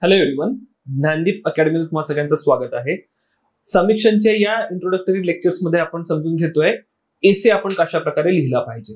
Hello everyone, Gyandeep अकॅडमीमध्ये तुम्हा सगळ्यांचं स्वागत आहे. समीक्षांच्या या इंट्रोडक्टरी लेक्चर्समध्ये आपण समजून घेतोय एसे आपण कशा प्रकारे लिहिला पाहिजे.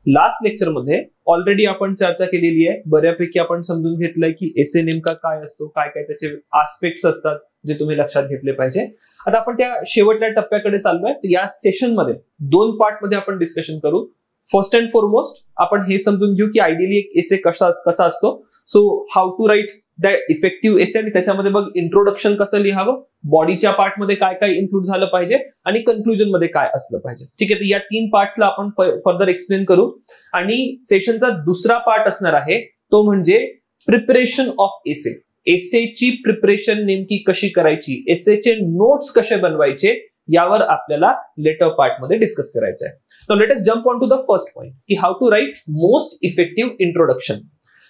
लास्ट लेक्चरमध्ये ऑलरेडी आपण चर्चा केलेली आहे. बऱ्यापैकी आपण समजून घेतलंय की एसे नेमका काय असतो, काय काय त्याचे आस्पेक्ट्स असतात जे तुम्ही लक्षात घेतले पाहिजे. आता आपण त्या शेवटच्या टप्प्याकडे चाललोय. या सेशनमध्ये 2 पार्टमध्ये आपण डिस्कशन करू. फर्स्ट अँड फॉरमोस्ट आपण हे समजून घेऊ की आयडियली एक एसे कसा असतो. So how to write the effective essay, आणि त्याच्यामध्ये मग इंट्रोडक्शन कसं लिहावं, बॉडीच्या पार्टमध्ये काय काय इन्क्लूड झालं पाहिजे आणि कन्क्लुजन मध्ये काय असलं पाहिजे. ठीक आहे, या 3 पार्टला आपण फर्दर एक्सप्लेन करू. आणि सेशनचा दुसरा पार्ट असणार आहे तो म्हणजे प्रिपरेशन ऑफ एसे. एसेची प्रिपरेशन नेमकी कशी करायची, एसेचे नोट्स कसे बनवायचे, यावर आपल्याला लेटर पार्ट मध्ये डिस्कस करायचं आहे. Now let us jump on to the first point, की how to write most effective introduction.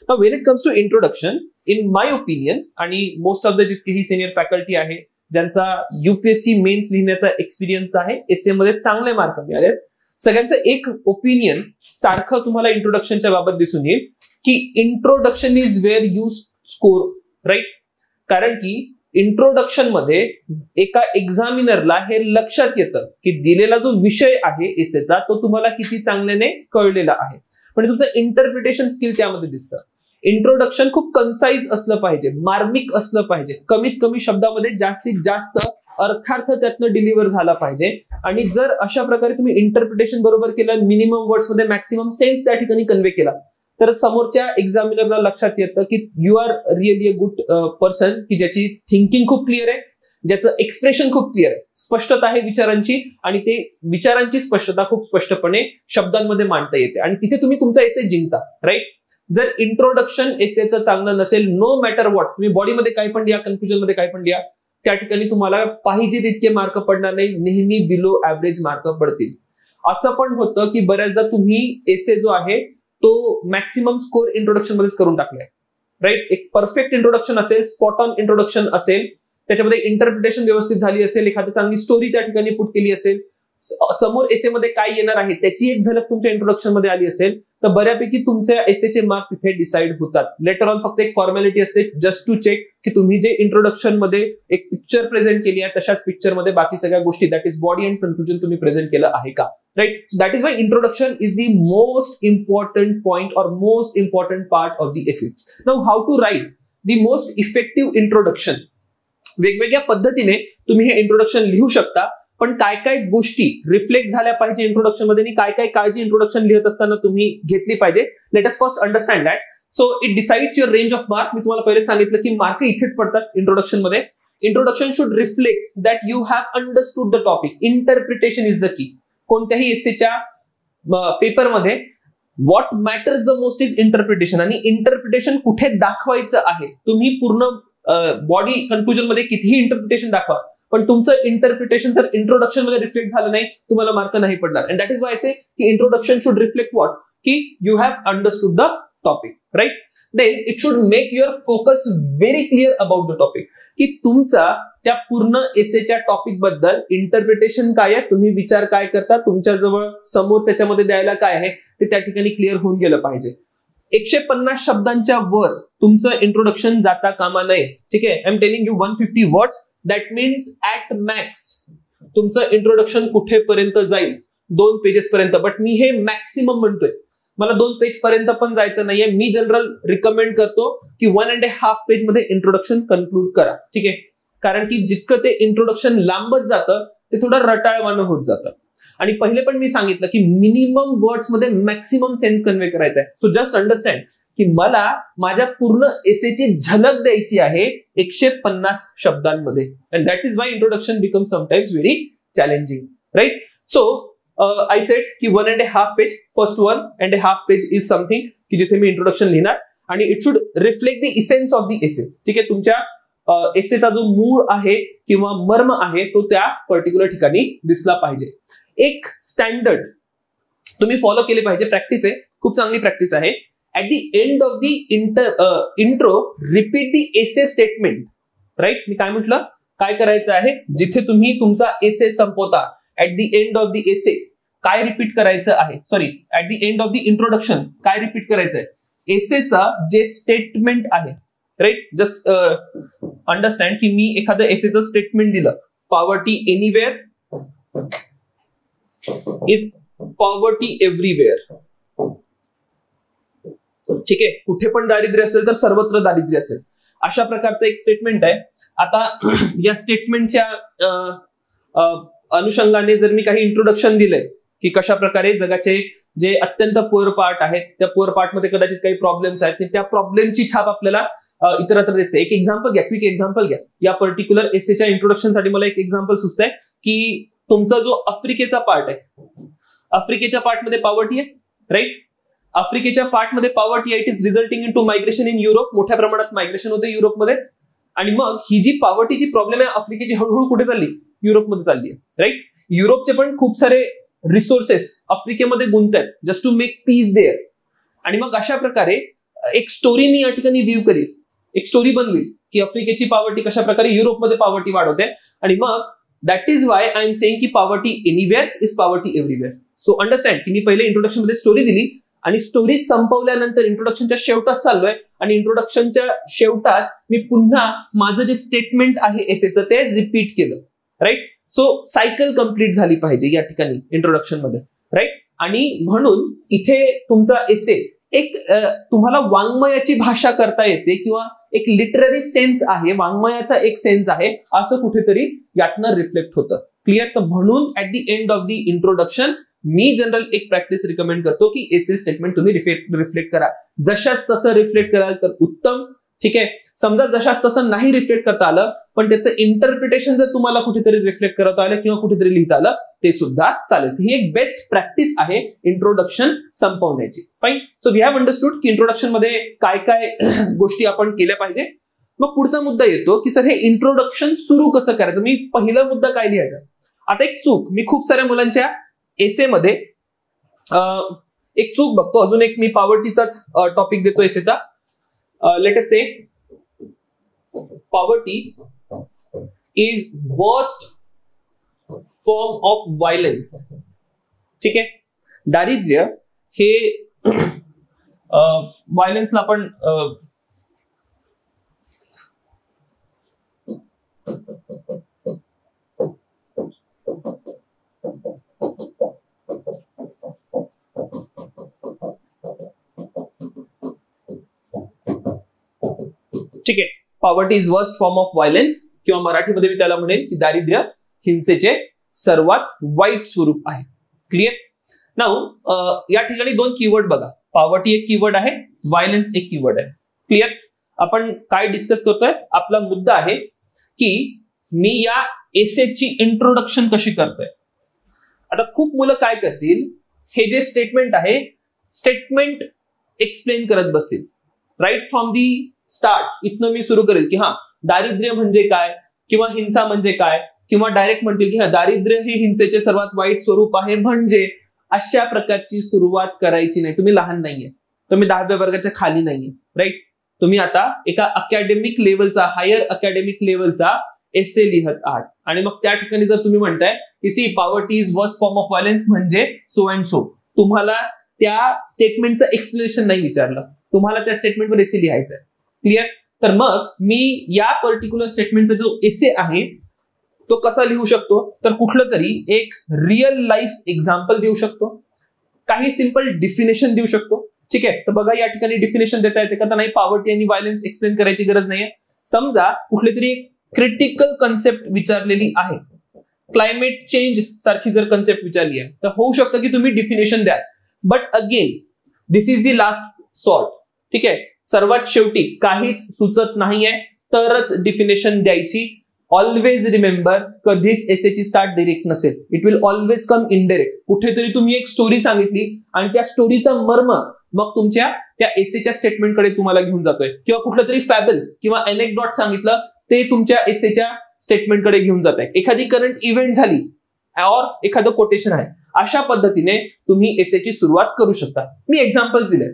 Now when it comes to introduction, in my opinion, आणि most of the जितकीही सिनियर फॅकल्टी आहे ज्यांचा UPSC men's लिहिण्याचा experience आहे, एसे मध्ये चांगले mark मिळाले, सगळ्यांचं एक ओपिनियन सारखं तुम्हाला इंट्रोडक्शनच्या बाबत दिसून येईल की introduction is where you score, right. कारण की इंट्रोडक्शन मध्ये एका एक्झामिनरला हे लक्षात येतं की दिलेला जो विषय आहे एसेचा तो तुम्हाला किती चांगल्याने कळलेला आहे, म्हणजे तुमचं इंटरप्रिटेशन स्किल त्यामध्ये दिसतं. इंट्रोडक्शन खूप कन्साइज असलं पाहिजे, मार्मिक असलं पाहिजे, कमीत कमी शब्दामध्ये जास्तीत जास्त अर्थार्थ त्यातनं डिलिव्हर झाला पाहिजे. आणि जर अशा प्रकारे तुम्ही इंटरप्रिटेशन बरोबर केलं, मिनिमम वर्ड्स मध्ये मॅक्सिमम सेन्स त्या ठिकाणी कन्वे केला, तर समोरच्या एक्झामिनरला लक्षात येतं की you are really a good person, की ज्याची थिंकिंग खूप क्लिअर आहे, ज्याचं एक्सप्रेशन खूप क्लिअर आहे, स्पष्टता आहे विचारांची, आणि ते विचारांची स्पष्टता खूप स्पष्टपणे शब्दांमध्ये मांडता येते, आणि तिथे तुम्ही तुमचा एसे जिंकता, राईट. जर इंट्रोडक्शन एसेचं चांगलं नसेल, नो मॅटर व्हॉट, तुम्ही बॉडीमध्ये काय पण लिहा, कन्फ्युजन मध्ये काय पण लिहा, त्या ठिकाणी तुम्हाला पाहिजे तितके मार्क पडणार नाही, नेहमी बिलो ऍव्हरेज मार्क पडतील. असं पण होतं की बऱ्याचदा तुम्ही एसे जो आहे तो मॅक्सिमम स्कोर इंट्रोडक्शन मध्येच करून टाकलाय, राईट. एक परफेक्ट इंट्रोडक्शन असेल, स्पॉट ऑन इंट्रोडक्शन असेल, त्याच्यामध्ये इंटरप्रिटेशन व्यवस्थित झाली असेल, एखादी चांगली स्टोरी त्या ठिकाणी पुट केली असेल, समोर एसे मध्ये काय येणार आहे त्याची एक झलक तुमच्या इंट्रोडक्शन मध्ये आली असेल, तर बऱ्यापैकी तुमच्या एसेचे मार्क तिथे डिसाइड होतात. लेटर ऑन फक्त एक फॉर्मॅलिटी असते, जस्ट टू चेक की तुम्ही जे इंट्रोडक्शन मध्ये एक पिक्चर प्रेझेंट केली आहे तशाच पिक्चर मध्ये बाकी सगळ्या गोष्टी, that is body and conclusion, तुम्ही प्रेझेंट केलं आहे का, right. That is why introduction is the most important point और most important part of the essay. Now how to write the most effective introduction. वेगवेगळ्या पद्धतीने तुम्ही हे इंट्रोडक्शन लिहू शकता, पण काय काय गोष्टी रिफ्लेक्ट झाल्या पाहिजे इंट्रोडक्शन मध्ये आणि काय काय काळजी इंट्रोडक्शन लिहित असताना तुम्ही घेतली पाहिजे, let us first understand that. So it decides your range of mark. मी तुम्हाला पहिले सांगितलं की मार्क इथेच पडतात इंट्रोडक्शन मध्ये. Introduction should reflect that you have understood the topic. Interpretation is the key. कोणत्याही एसेच्या पेपरमध्ये what matters the most is interpretation, आणि इंटरप्रिटेशन कुठे दाखवायचं आहे. तुम्ही पूर्ण बॉडी कन्क्लुजन मध्ये कितीही इंटरप्रिटेशन दाखवा, पण तुमचं इंटरप्रिटेशन जर इंट्रोडक्शन मध्ये रिफ्लेक्ट झालं नाही, तुम्हाला मार्क नाही पडणार. And that is why I say की इंट्रोडक्शन शुड रिफ्लेक्ट व्हॉट, की you have understood the topic, right. Then it should make your focus very clear about the topic, की तुमचा त्या पूर्ण एसेच्या टॉपिक बद्दल इंटरप्रिटेशन काय आहे, तुम्ही विचार काय करता, तुमच्या जवळ समोर त्याच्यामध्ये द्यायला काय आहे ते त्या ठिकाणी क्लिअर होऊन गेलं पाहिजे. 150 शब्दांच्या वर तुमचं इंट्रोडक्शन जाता कामा नये, ठीक आहे. I am telling you 150 words, that means at max तुमचं इंट्रोडक्शन कुठेपर्यंत जाईल, 2 पेजेस पर्यंत. बट मी हे मॅक्सिमम म्हणतोय, मला 2 पेज पर्यंत पण जायचं नाहीये. मी जनरल रिकमेंड करतो की 1.5 पेज मध्ये इंट्रोडक्शन कन्क्लूड करा, ठीक आहे. कारण की जितकं ते इंट्रोडक्शन लांबत जातं ते थोडं रटाळवाणं होत जातं. आणि पहिले पण मी सांगितलं की मिनिमम वर्ड्स मध्ये मॅक्सिमम सेन्स कन्वे करायचा आहे. सो जस्ट अंडरस्टँड की मला माझ्या पूर्ण एसेची झलक द्यायची आहे 150 शब्दांमध्ये. And that is why introduction become sometimes very challenging, right. So I said की 1.5 page, first 1.5 page is something की जिथे मी इंट्रोडक्शन लिहिणार, आणि it should reflect the essence of the essay, ठीक आहे. तुमच्या एसेचा जो मूळ आहे किंवा मर्म आहे तो त्या पर्टिक्युलर ठिकाणी दिसला पाहिजे. एक स्टँडर्ड तुम्ही फॉलो केले पाहिजे, प्रॅक्टिस आहे, खूप चांगली प्रॅक्टिस आहे. At the end of the intro repeat the essay statement, right. मी काय म्हटलं, काय करायचं आहे, जिथे तुम्ही तुमचा एसे संपवता, at the end of the essay काय रिपीट करायचं आहे, sorry at the end of the introduction काय रिपीट करायचं आहे, एसेचा जे स्टेटमेंट आहे, राईट. जस्ट अंडरस्टँड की मी एखादं एसेचं स्टेटमेंट दिलं, poverty anywhere is poverty everywhere. ठीक आहे, कुठे पण दारिद्र्य असेल तर सर्वत्र दारिद्र्य असेल, अशा प्रकारचं एक स्टेटमेंट आहे. आता या स्टेटमेंटच्या अनुषंगाने जर मी काही इंट्रोडक्शन दिलंय की कशा प्रकारे जगाचे जे अत्यंत पुअर पार्ट आहेत, त्या पुअर पार्ट मध्ये कदाचित काही प्रॉब्लेम्स आहेत, त्या प्रॉब्लेमची छाप आपल्याला इतरत्र दिसते. एक एक्झाम्पल घ्या, क्विक एक्झाम्पल घ्या. या पर्टिक्युलर एसेच्या इंट्रोडक्शन साठी मला एक एक्झाम्पल सुचतंय की तुमचा जो आफ्रिकेचा पार्ट आहे, आफ्रिकेच्या पार्टमध्ये पॉवर्टी आहे, राईट. आफ्रिकेच्या पार्टमध्ये पॉवर्टी आहे, it is resulting in to migration in Europe. मोठ्या प्रमाणात मायग्रेशन होते युरोपमध्ये. आणि मग ही जी पॉवर्टीची प्रॉब्लेम आहे आफ्रिकेची, हळूहळू कुठे चालली, युरोपमध्ये चालली आहे, राईट. युरोपचे पण खूप सारे रिसोर्सेस आफ्रिकेमध्ये गुंततात just to make peace there. आणि मग अशा प्रकारे एक स्टोरी मी या ठिकाणी व्ह्यू करील, एक स्टोरी बनवी की आफ्रिकेची पॉवर्टी कशा प्रकारे युरोपमध्ये पॉवर्टी वाढवते. आणि मग that is why I am saying की poverty anywhere is poverty everywhere. So understand की मी पहिले इंट्रोडक्शन मध्ये स्टोरी दिली आणि स्टोरी संपवल्यानंतर इंट्रोडक्शनच्या शेवटास चाललोय आणि इंट्रोडक्शनच्या शेवटास मी पुन्हा माझं जे स्टेटमेंट आहे एसेचं ते रिपीट केलं, राईट. सो सायकल कंप्लीट झाली पाहिजे या ठिकाणी इंट्रोडक्शन मध्ये, राईट. आणि म्हणून इथे तुमचा एसे एक तुम्हाला वाङ्मयाची भाषा करता येते किंवा एक लिटररी सेन्स आहे, वाङ्मयाचा एक सेन्स आहे, असं कुठेतरी यातनं रिफ्लेक्ट होतं. क्लिअर. तर म्हणून at the end of the introduction me general एक प्रॅक्टिस रिकमेंड करतो की एसे स्टेटमेंट तुम्ही रिफ्लेक्ट करा. जशाच तसं रिफ्लेक्ट कराल तर उत्तम. ठीक आहे. समजा जशाच तसं नाही रिफ्लेक्ट करता आलं पण त्याचं इंटरप्रिटेशन जर तुम्हाला कुठेतरी रिफ्लेक्ट करता आलं किंवा कुठेतरी लिहिता आलं ते सुद्धा चालेल. ही एक बेस्ट प्रॅक्टिस आहे इंट्रोडक्शन संपवण्याची. Fine. So we have understood की इंट्रोडक्शन मध्ये काय काय गोष्टी आपण केल्या पाहिजे. मग पुढचा मुद्दा येतो की सर हे इंट्रोडक्शन सुरू कसं करायचं. मी पहिला मुद्दा काय लिहायचा. आता एक चूक मी खूप साऱ्या मुलांच्या एसे मध्ये एक चूक बघतो. अजून एक मी पॉवर्टीचाच टॉपिक देतो एसेचा. Let us say poverty is worst form of violence. ठीक आहे. दारिद्र्य हे व्हायलन्सला आपण ठीक आहे. Poverty is worst form of violence किंवा मराठीमध्ये मी त्याला म्हणेल की दारिद्र्य हिंसेचे सर्वात वाईट स्वरूप आहे. क्लिअर. नाऊ या ठिकाणी दोन कीवर्ड बघा. पॉवर्टी एक कीवर्ड आहे, व्हायलन्स एक कीवर्ड आहे. क्लिअर. आपण काय डिस्कस करतोय. आपला मुद्दा आहे की मी या एसेची इंट्रोडक्शन कशी करतोय. आता खूप मुलं काय करतील, हे जे स्टेटमेंट आहे स्टेटमेंट एक्सप्लेन करत बसतील. राईट फ्रॉम दी स्टार्ट इथनं मी सुरू करेल की हा दारिद्र्य म्हणजे काय किंवा हिंसा म्हणजे काय, किंवा डायरेक्ट म्हणतील की हा दारिद्र्य हे हिंसेचे सर्वात वाईट स्वरूप आहे. म्हणजे अशा प्रकारची सुरुवात करायची नाही. तुम्ही लहान नाहीये, तुम्ही 10व्या वर्गाच्या खाली नाहीये, राईट. तुम्ही आता एका अकॅडमिक लेवलचा, हायर अकॅडमिक लेवलचा एसे लिहत आहात. आणि मग त्या ठिकाणी जर तुम्ही म्हणताय की see poverty is worst form of violence म्हणजे सो अँड सो, तुम्हाला त्या स्टेटमेंटचं एक्सप्लेनेशन नाही विचारलं, तुम्हाला त्या स्टेटमेंटवर एसे लिहायचं आहे. क्लिअर. तर मग मी या पर्टिक्युलर स्टेटमेंटचा जो एसे आहे तो कसा लिहू शकतो, तर कुठलं तरी एक रिअल लाईफ एक्झाम्पल देऊ शकतो, काही सिंपल डिफिनेशन देऊ शकतो. ठीक आहे. तर बघा या ठिकाणी डिफिनेशन देता येते का नाही. पॉवर्टी आणि व्हायलन्स एक्सप्लेन करायची गरज नाहीये. समजा कुठली तरी एक क्रिटिकल कन्सेप्ट विचारलेली आहे, क्लायमेट चेंज सारखी जर कन्सेप्ट विचारली आहे तर होऊ शकतं की तुम्ही डिफिनेशन द्या. But again this is the last sort. ठीक आहे. सर्वात शेवटी काहीच सुचत नाहीये तरच डिफिनेशन द्यायची. ऑलवेज रिमेंबर, कधीच एसेची स्टार्ट डायरेक्ट नसेल. It will always come indirect. कुठेतरी तुम्ही एक स्टोरी सांगितली आणि त्या स्टोरीचा मर्म मग तुमच्या त्या एसेच्या स्टेटमेंटकडे तुम्हाला घेऊन जातोय, किंवा कुठलं तरी फॅबल किंवा एनेक्डॉट सांगितलं ते तुमच्या एसेच्या स्टेटमेंटकडे घेऊन जात आहे. एखादी करंट इव्हेंट झाली और एखादं कोटेशन आहे, अशा पद्धतीने तुम्ही एसेची सुरुवात करू शकता. मी एक्झाम्पल्स दिले.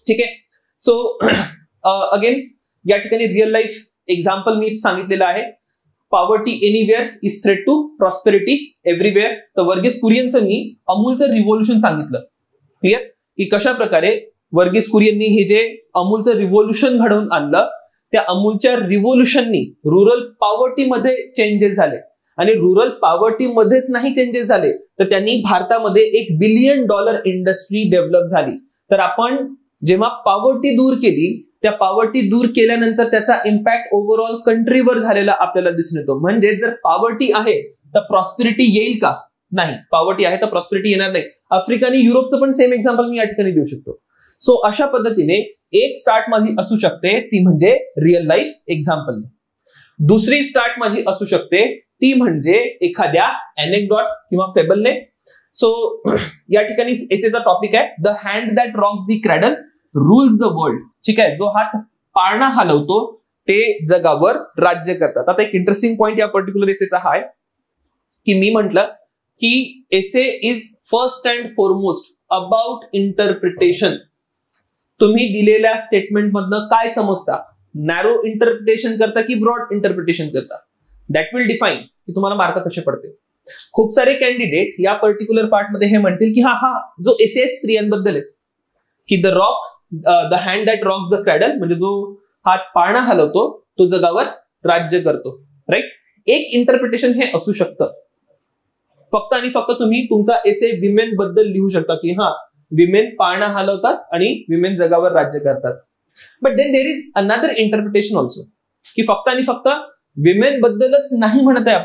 ठीक आहे. सो अगेन या ठिकाणी रिअल लाईफ एक्झाम्पल मी सांगितलेलं आहे. Poverty anywhere is threat to prosperity everywhere. तर वर्गीस कुरियनचं मी अमूलचं रिव्होल्युशन सांगितलं. क्लिअर. की कशा प्रकारे वर्गीस कुरियननी हे जे अमूलचं रिव्होल्युशन घडवून आणलं त्या अमूलच्या रिव्होल्युशननी रुरल पॉवर्टीमध्ये चेंजेस झाले आणि रुरल पॉवर्टीमध्येच नाही चेंजेस झाले तर त्यांनी भारतामध्ये $1 बिलियन इंडस्ट्री डेव्हलप झाली. तर आपण जेव्हा पॉवर्टी दूर केली त्या पॉवर्टी दूर केल्यानंतर त्याचा इम्पॅक्ट ओव्हरऑल कंट्रीवर झालेला आपल्याला दिसून येतो. म्हणजे जर पॉवर्टी आहे तर प्रॉस्पेरिटी येईल का? नाही. पॉवर्टी आहे तर प्रॉस्पेरिटी येणार नाही. आफ्रिका आणि युरोपचं पण सेम एक्झाम्पल मी या ठिकाणी देऊ शकतो. सो अशा पद्धतीने एक स्टार्ट माझी असू शकते ती म्हणजे रिअल लाईफ एक्झाम्पल. दुसरी स्टार्ट माझी असू शकते ती म्हणजे एखाद्या अनेक्डॉट किंवा फेबलने. सो या ठिकाणी एसेचा टॉपिक आहे the hand that Roxx the cradle rules the world. ठीक आहे. जो हात पाळणा हलवतो ते जगावर राज्य करतात. आता एक इंटरेस्टिंग पॉइंट या पर्टिक्युलर एसेचा हा आहे की मी म्हटलं की essay is first and foremost about interpretation. तुम्ही दिलेल्या स्टेटमेंट मधनं काय समजता? नॅरो इंटरप्रिटेशन करता की ब्रॉड इंटरप्रिटेशन करता? दॅट विल डिफाईन की तुम्हाला मार्क कसे पडते. खूप सारे कॅन्डिडेट या पर्टिक्युलर पार्ट मध्ये हे म्हणतील की हा जो एसे स्त्रियांबद्दल आहे की the hand that Roxx the cradle म्हणजे जो हात पाळणा हलवतो तो जगावर राज्य करतो. राईट. एक इंटरप्रिटेशन हे असू शकतं. फक्त आणि फक्त तुम्ही तुमचा एसे विमेन बद्दल लिहू शकता की विमेन पाळणा हलवतात आणि विमेन जगावर राज्य करतात. But then there is another interpretation also की फक्त आणि फक्त विमेन बद्दलच नाही म्हणत आहे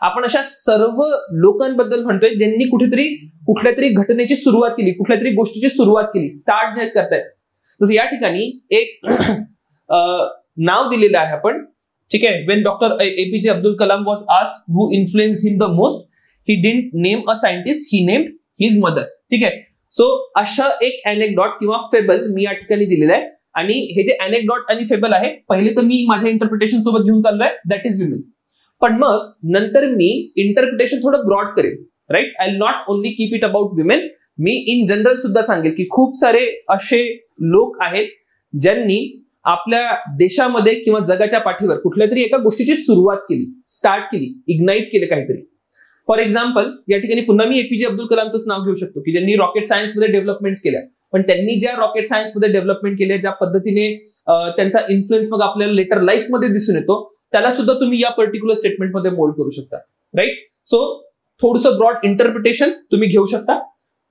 आपण अशा सर्व लोकांबद्दल म्हणतोय ज्यांनी कुठल्या तरी घटनेची सुरुवात केली, कुठल्या तरी गोष्टीची सुरुवात केली, स्टार्ट जे करतायत. जसं या ठिकाणी एक नाव दिलेलं आहे आपण. ठीक आहे. Wien doctor APJ Abdul Kalam was asked who influenced him the most he didn't name a scientist, he named his mother. ठीक आहे. सो अशा एक अनेक्डॉट किंवा फेबल मी या ठिकाणी दिलेला आहे आणि हे जे अनेक्डॉट आणि फेबल आहे पहिले तर मी माझ्या इंटरप्रिटेशन सोबत घेऊन चाललोय दॅट इज विमेन. पण मग नंतर मी इंटरप्रिटेशन थोडं ब्रॉड करेल. Right. I will not only keep it about women. मी इन जनरल सुद्धा सांगेल की खूप सारे असे लोक आहेत ज्यांनी आपल्या देशामध्ये किंवा जगाच्या पाठीवर कुठल्या तरी एका गोष्टीची सुरुवात केली, स्टार्ट केली, इग्नाइट केले काहीतरी. फॉर एक्झाम्पल या ठिकाणी पुन्हा मी APJ अब्दुल कलामचंच नाव घेऊ शकतो की ज्यांनी रॉकेट सायन्समध्ये डेव्हलपमेंट केल्या. पण त्यांनी ज्या रॉकेट सायन्समध्ये डेव्हलपमेंट केल्या, ज्या पद्धतीने त्यांचा इन्फ्लुएन्स मग आपल्याला लेटर लाईफ मध्ये दिसून येतो, त्याला सुद्धा तुम्ही या पर्टिक्युलर स्टेटमेंटमध्ये मोल्ड करू शकता. राईट. सो थोडंसं ब्रॉड इंटरप्रिटेशन तुम्ही घेऊ शकता.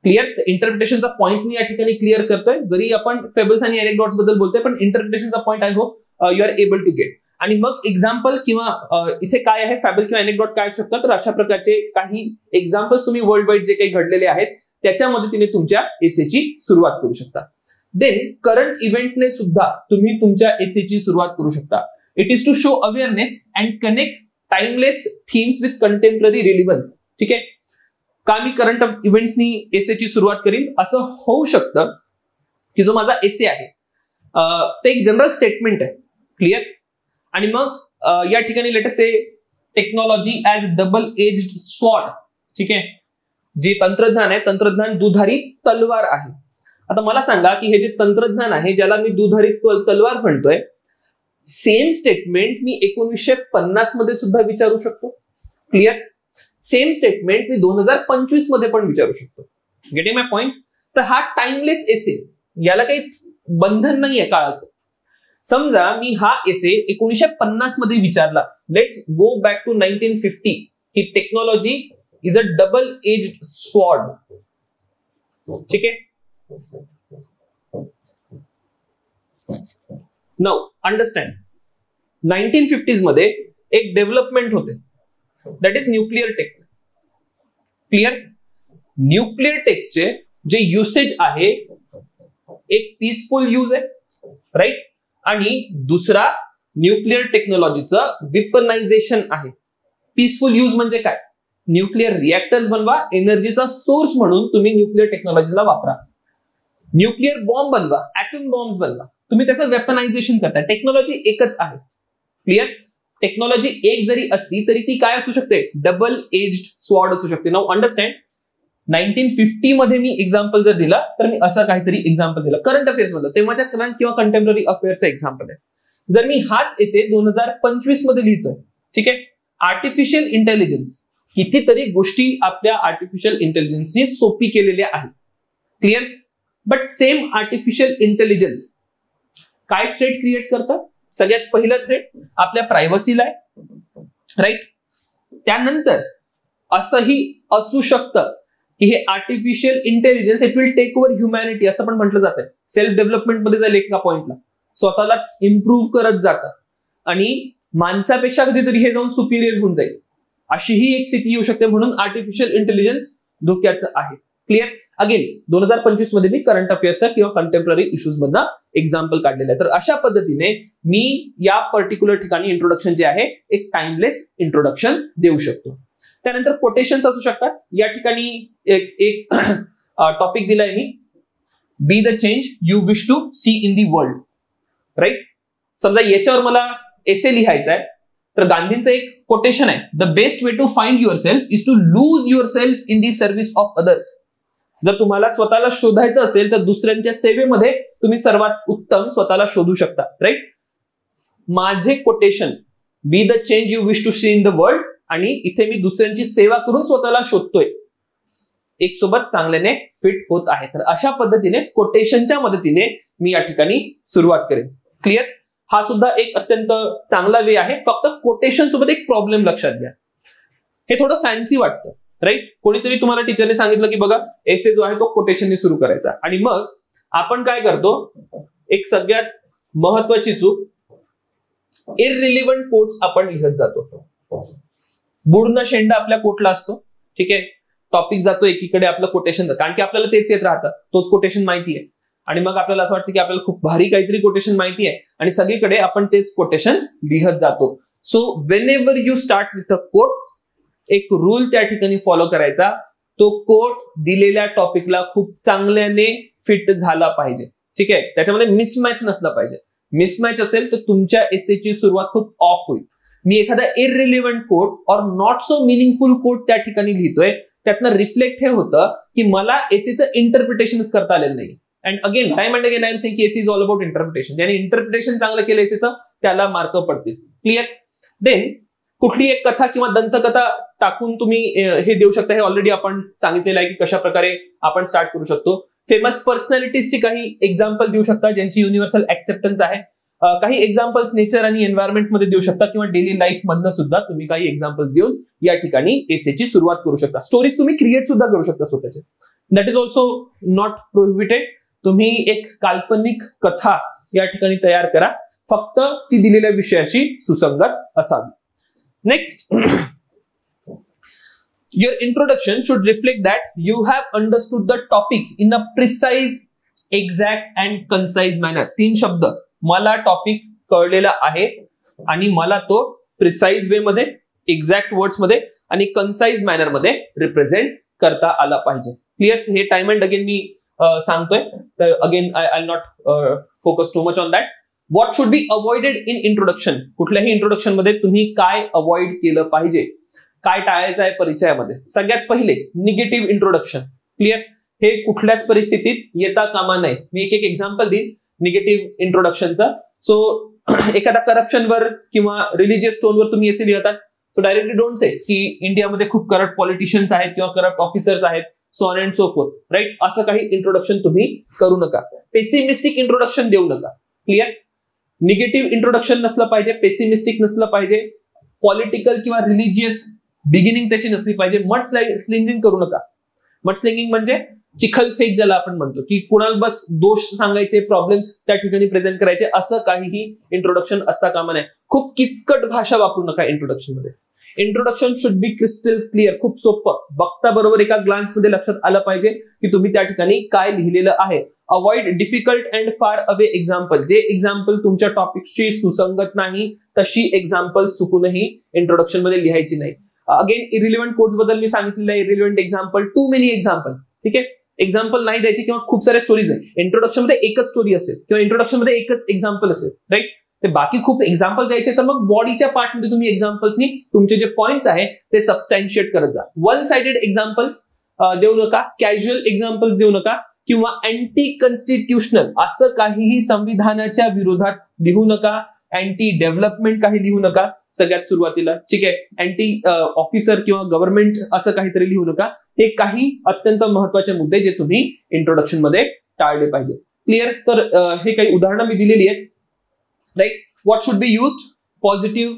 क्लिअर. इंटरप्रिटेशनचा पॉईंट मी या ठिकाणी क्लिअर करतोय. जरी आपण फेबल्स आणि अनेक्डॉट्स बद्दल बोलतोय पण इंटरप्रिटेशनचा point I hope you are able to get. आणि मग एक्झाम्पल किंवा इथे काय आहे फॅबल किंवा अनेक्डॉट काय असू शकतात तर अशा प्रकारचे काही एक्झाम्पल्स तुम्ही वर्ल्ड वाईड जे काही घडलेले आहेत त्याच्या मदतीने तुमच्या एसेची सुरुवात करू शकता. देन करंट इव्हेंटने सुद्धा तुम्ही तुमच्या एसेची सुरुवात करू शकता. It is to show awareness and connect timeless themes with contemporary relevance. ठीक आहे. का मी करंट इव्हेंट्सनी एसेची सुरुवात करीन? असं होऊ शकतं की जो माझा एसे आहे ते एक जनरल स्टेटमेंट आहे. क्लिअर. आणि मग या ठिकाणी let us say technology as double edged sword. ठीक आहे. जे तंत्रज्ञान आहे, तंत्रज्ञान दुधारी तलवार आहे. आता मला सांगा की हे जे तंत्रज्ञान आहे ज्याला मी दुधारी तलवार म्हणतोय, सेम स्टेटमेंट मी 1950 मध्ये सुद्धा विचारू शकतो. क्लिअर. सेम स्टेटमेंट मी 2025 मध्ये पण विचारू शकतो. गेटिंग माय पॉइंट. तर हा टाइमलेस एसे, याला काही बंधन नाहीये काळाचं. समजा मी हा एसे 1950 मध्ये विचारला. लेट्स गो बॅक टू 1950 की technology is a double edged sword. ठीक आहे. Now understand. 1950s मध्ये एक डेव्हलपमेंट होते that is nuclear tech. Clear. Nuclear टेकचे जे युसेज आहे एक पीसफुल यूज आहे. राईट. आणि दुसरा न्यूक्लिअर टेक्नॉलॉजीचं वेपनायझेशन आहे. पीसफुल यूज म्हणजे काय? न्यूक्लिअर रिएक्टर्स बनवा, एनर्जीचा सोर्स म्हणून तुम्ही न्यूक्लिअर टेक्नॉलॉजीला वापरा. न्यूक्लिअर बॉम्ब बनवा, ऍटम बॉम्ब बनवा, तुम्ही त्याचं वेपनायझेशन करता. टेक्नॉलॉजी एकच आहे. क्लिअर. टेक्नॉलॉजी एक जरी असली तरी ती काय असू शकते? डबल एज्ड स्वॉर्ड असू शकते. Now understand. 1950 मध्ये मी एक्झाम्पल जर दिला तर मी असं काहीतरी एक्झाम्पल दिलं करंट अफेअर्स मधलं, तेव्हाच्या करंट किंवा कंटेम्पररी अफेअर्सचं एक्झाम्पल आहे. जर मी हाच एसे 2025 मध्ये लिहितोय, ठीक आहे, आर्टिफिशियल इंटेलिजन्स, कितीतरी गोष्टी आपल्या आर्टिफिशियल इंटेलिजन्सनी सोपी केलेल्या आहेत. Clear. But same artificial intelligence काय थ्रेट क्रिएट करतात? सगळ्यात पहिलं थ्रेट आपल्या प्रायव्हसीला आहे, राईट. त्यानंतर असंही असू शकतं की हे artificial intelligence it will take over humanity असं पण म्हटलं जातं. सेल्फ डेव्हलपमेंट मध्ये जाईल एका पॉइंटला, स्वतःलाच इम्प्रूव्ह करत जातं आणि माणसापेक्षा कधीतरी हे जाऊन सुपिरियर होऊन जाईल, अशीही एक स्थिती येऊ शकते. म्हणून आर्टिफिशियल इंटेलिजन्स धोक्याचं आहे. क्लिअर. अगेन 2025 मध्ये मी करंट अफेअर्सचा किंवा कंटेम्पररी इश्यूज मधनं एक्झाम्पल काढलेलं आहे. तर अशा पद्धतीने मी या पर्टिक्युलर ठिकाणी इंट्रोडक्शन जे आहे एक टाइमलेस इंट्रोडक्शन देऊ शकतो. त्यानंतर कोटेशन्स असू शकतात. या ठिकाणी एक टॉपिक दिलाय मी, be the change you wish to see in the world, right. समजा याच्यावर मला एसे लिहायचा आहे, तर गांधींचं एक कोटेशन आहे, the best way to find yourself is to lose yourself in the service of others. जर तुम्हाला स्वतःला शोधायचं असेल तर दुसऱ्यांच्या सेवेमध्ये तुम्ही सर्वात उत्तम स्वतःला शोधू शकता, राईट. माझे quotation be the change you wish to see in the world आणि इथे मी दुसऱ्यांची सेवा करून स्वतःला शोधतोय, एक सोबत चांगल्याने फिट होत आहे. तर अशा पद्धतीने कोटेशनच्या मदतीने मी या ठिकाणी सुरुवात करेन. क्लिअर. हा सुद्धा एक अत्यंत चांगला वे आहे. फक्त कोटेशन सोबत एक प्रॉब्लेम लक्षात घ्या, हे थोडं फॅन्सी वाटतं, राईट. कोणीतरी तुम्हाला टीचरने सांगितलं की बघा एसे जो आहे तो कोटेशनने सुरू करायचा, आणि मग आपण काय करतो, एक सगळ्यात महत्वाची चूक, इररिलिव्हंट कोट्स आपण लिहत जातो. बुडना शेंडा आपल्या कोटला असतो, ठीक आहे. टॉपिक जातो एकीकडे, आपलं कोटेशन, कारण की आपल्याला तेच येत राहतं, तोच कोटेशन माहिती आहे, आणि मग आपल्याला असं वाटतं की आपल्याला खूप भारी काहीतरी कोटेशन माहिती आहे आणि सगळीकडे आपण तेच कोटेशन लिहत जातो. So whenever you start with a quote, एक रूल त्या ठिकाणी फॉलो करायचा, तो कोट दिलेल्या टॉपिकला खूप चांगल्याने फिट झाला पाहिजे, ठीक आहे. त्याच्यामध्ये मिसमॅच नसला पाहिजे. मिसमॅच असेल तर तुमच्या एसेची सुरुवात खूप ऑफ होईल. मी एखादा इररिलिव्हंट कोट और नॉट सो मिनिंगफुल कोट त्या ठिकाणी लिहितोय, त्यातनं रिफ्लेक्ट हे होतं की मला एसेचं इंटरप्रिटेशनच करता आलेलं नाही. And again time and again I am saying की essay is all about interpretation. ज्याने इंटरप्रिटेशन चांगलं केलं एसीचं त्याला मार्क पडतील. क्लिअर. देन कुठली एक कथा किंवा दंतकथा टाकून तुम्ही हे देऊ शकता. हे ऑलरेडी आपण सांगितलेलं आहे की कशा प्रकारे आपण स्टार्ट करू शकतो. फेमस पर्सनॅलिटीजची काही एक्झाम्पल देऊ शकता ज्यांची युनिव्हर्सल ऍक्सेप्टन्स आहे. काही एक्झाम्पल्स नेचर आणि एन्व्हायरमेंट मध्ये देऊ शकता किंवा डेली लाईफ मधनं सुद्धा तुम्ही काही एक्झाम्पल्स देऊन या ठिकाणी एसेची सुरुवात करू शकता. स्टोरीज तुम्ही क्रिएट सुद्धा करू शकता स्वतःचे. That is also not prohibited. तुम्ही एक काल्पनिक कथा या ठिकाणी तयार करा, फक्त ती दिलेल्या विषयाशी सुसंगत असावी. Next, your introduction should reflect that you have understood the topic in a precise, exact and concise manner. 3 शब्द, मला टॉपिक कळलेला आहे आणि मला तो प्रिसाइज वे मध्ये, एक्झॅक्ट वर्ड्स मध्ये आणि कन्साइज मॅनर मध्ये रिप्रेझेंट करता आला पाहिजे. क्लिअर. हे टाइम अँड अगेन मी सांगतोय, तर again I not focus too much on that. What should be avoided in introduction. कुठल्याही इंट्रोडक्शन मध्ये तुम्ही काय अवॉइड केलं पाहिजे, काय टाळायचं आहे परिचयामध्ये. सगळ्यात पहिले निगेटिव्ह इंट्रोडक्शन. क्लिअर. हे कुठल्याच परिस्थितीत येता कामा नये. मी एक एक्झाम्पल देईन निगेटिव्ह इंट्रोडक्शनचा. सो एखादा करप्शनवर किंवा रिलिजियस टोनवर तुम्ही एसे लिहितात, सो डायरेक्टली डोंट से की इंडियामध्ये खूप करप्ट पॉलिटिशियन्स आहेत किंवा करप्ट ऑफिसर्स आहेत, so on and so forth, right. असं काही इंट्रोडक्शन तुम्ही करू नका. पेसिमिस्टिक इंट्रोडक्शन देऊ नका. क्लिअर. निगेटिव्ह इंट्रोडक्शन नसलं पाहिजे, पेसिमिस्टिक नसलं पाहिजे, पॉलिटिकल किंवा रिलिजियस बिगिनिंग त्याची नसली पाहिजे. मड स्लिंगिंग करू नका. मड स्लिंगिंग म्हणजे चिखल फेक ज्याला आपण म्हणतो, की कुणाला बस दोष सांगायचे, प्रॉब्लेम्स त्या ठिकाणी प्रेझेंट करायचे, असं काहीही इंट्रोडक्शन असता कामा नये. खूप किचकट भाषा वापरू नका इंट्रोडक्शन मध्ये. Introduction should be crystal clear. खूप सोपं, बघता बरोबर एका ग्लान्स मध्ये लक्षात आलं पाहिजे की तुम्ही त्या ठिकाणी काय लिहिलेलं आहे. Avoid difficult and far away example. जे एक्झाम्पल तुमच्या टॉपिकशी सुसंगत नाही तशी एक्झाम्पल चुकूनही इंट्रोडक्शन मध्ये लिहायची नाही. अगेन इरिलिव्हंट कोट्स बद्दल मी सांगितलेलं आहे. इरिलिव्हंट एक्झाम्पल, टू मेनी एक्झाम्पल, ठीक आहे. एक्झाम्पल नाही द्यायची किंवा खूप साऱ्या स्टोरीज नाही. इंट्रोडक्शन मध्ये एकच स्टोरी असेल किंवा इंट्रोडक्शन मध्ये एकच एक्झाम्पल असेल, राईट. ते बाकी खूप एक्झाम्पल द्यायचे तर मग बॉडीच्या पार्टमध्ये तुम्ही एक्झाम्पल्सनी तुमचे जे पॉइंट्स आहे ते सबस्टॅन्शिएट करत जा. वन साइडेड एक्झाम्पल्स देऊ नका, कॅज्युअल एक्झाम्पल्स देऊ नका किंवा अँटी कॉन्स्टिट्युशनल असं काहीही संविधानाच्या विरोधात लिहू नका. अँटी डेव्हलपमेंट काही लिहू नका सगळ्यात सुरुवातीला, ठीक आहे. अँटी ऑफिसर किंवा गव्हर्नमेंट असं काहीतरी लिहू नका. हे काही अत्यंत महत्वाचे मुद्दे जे तुम्ही इंट्रोडक्शन मध्ये टाळले पाहिजे. क्लिअर. तर हे काही उदाहरणं मी दिलेली आहेत, right. What should be used, positive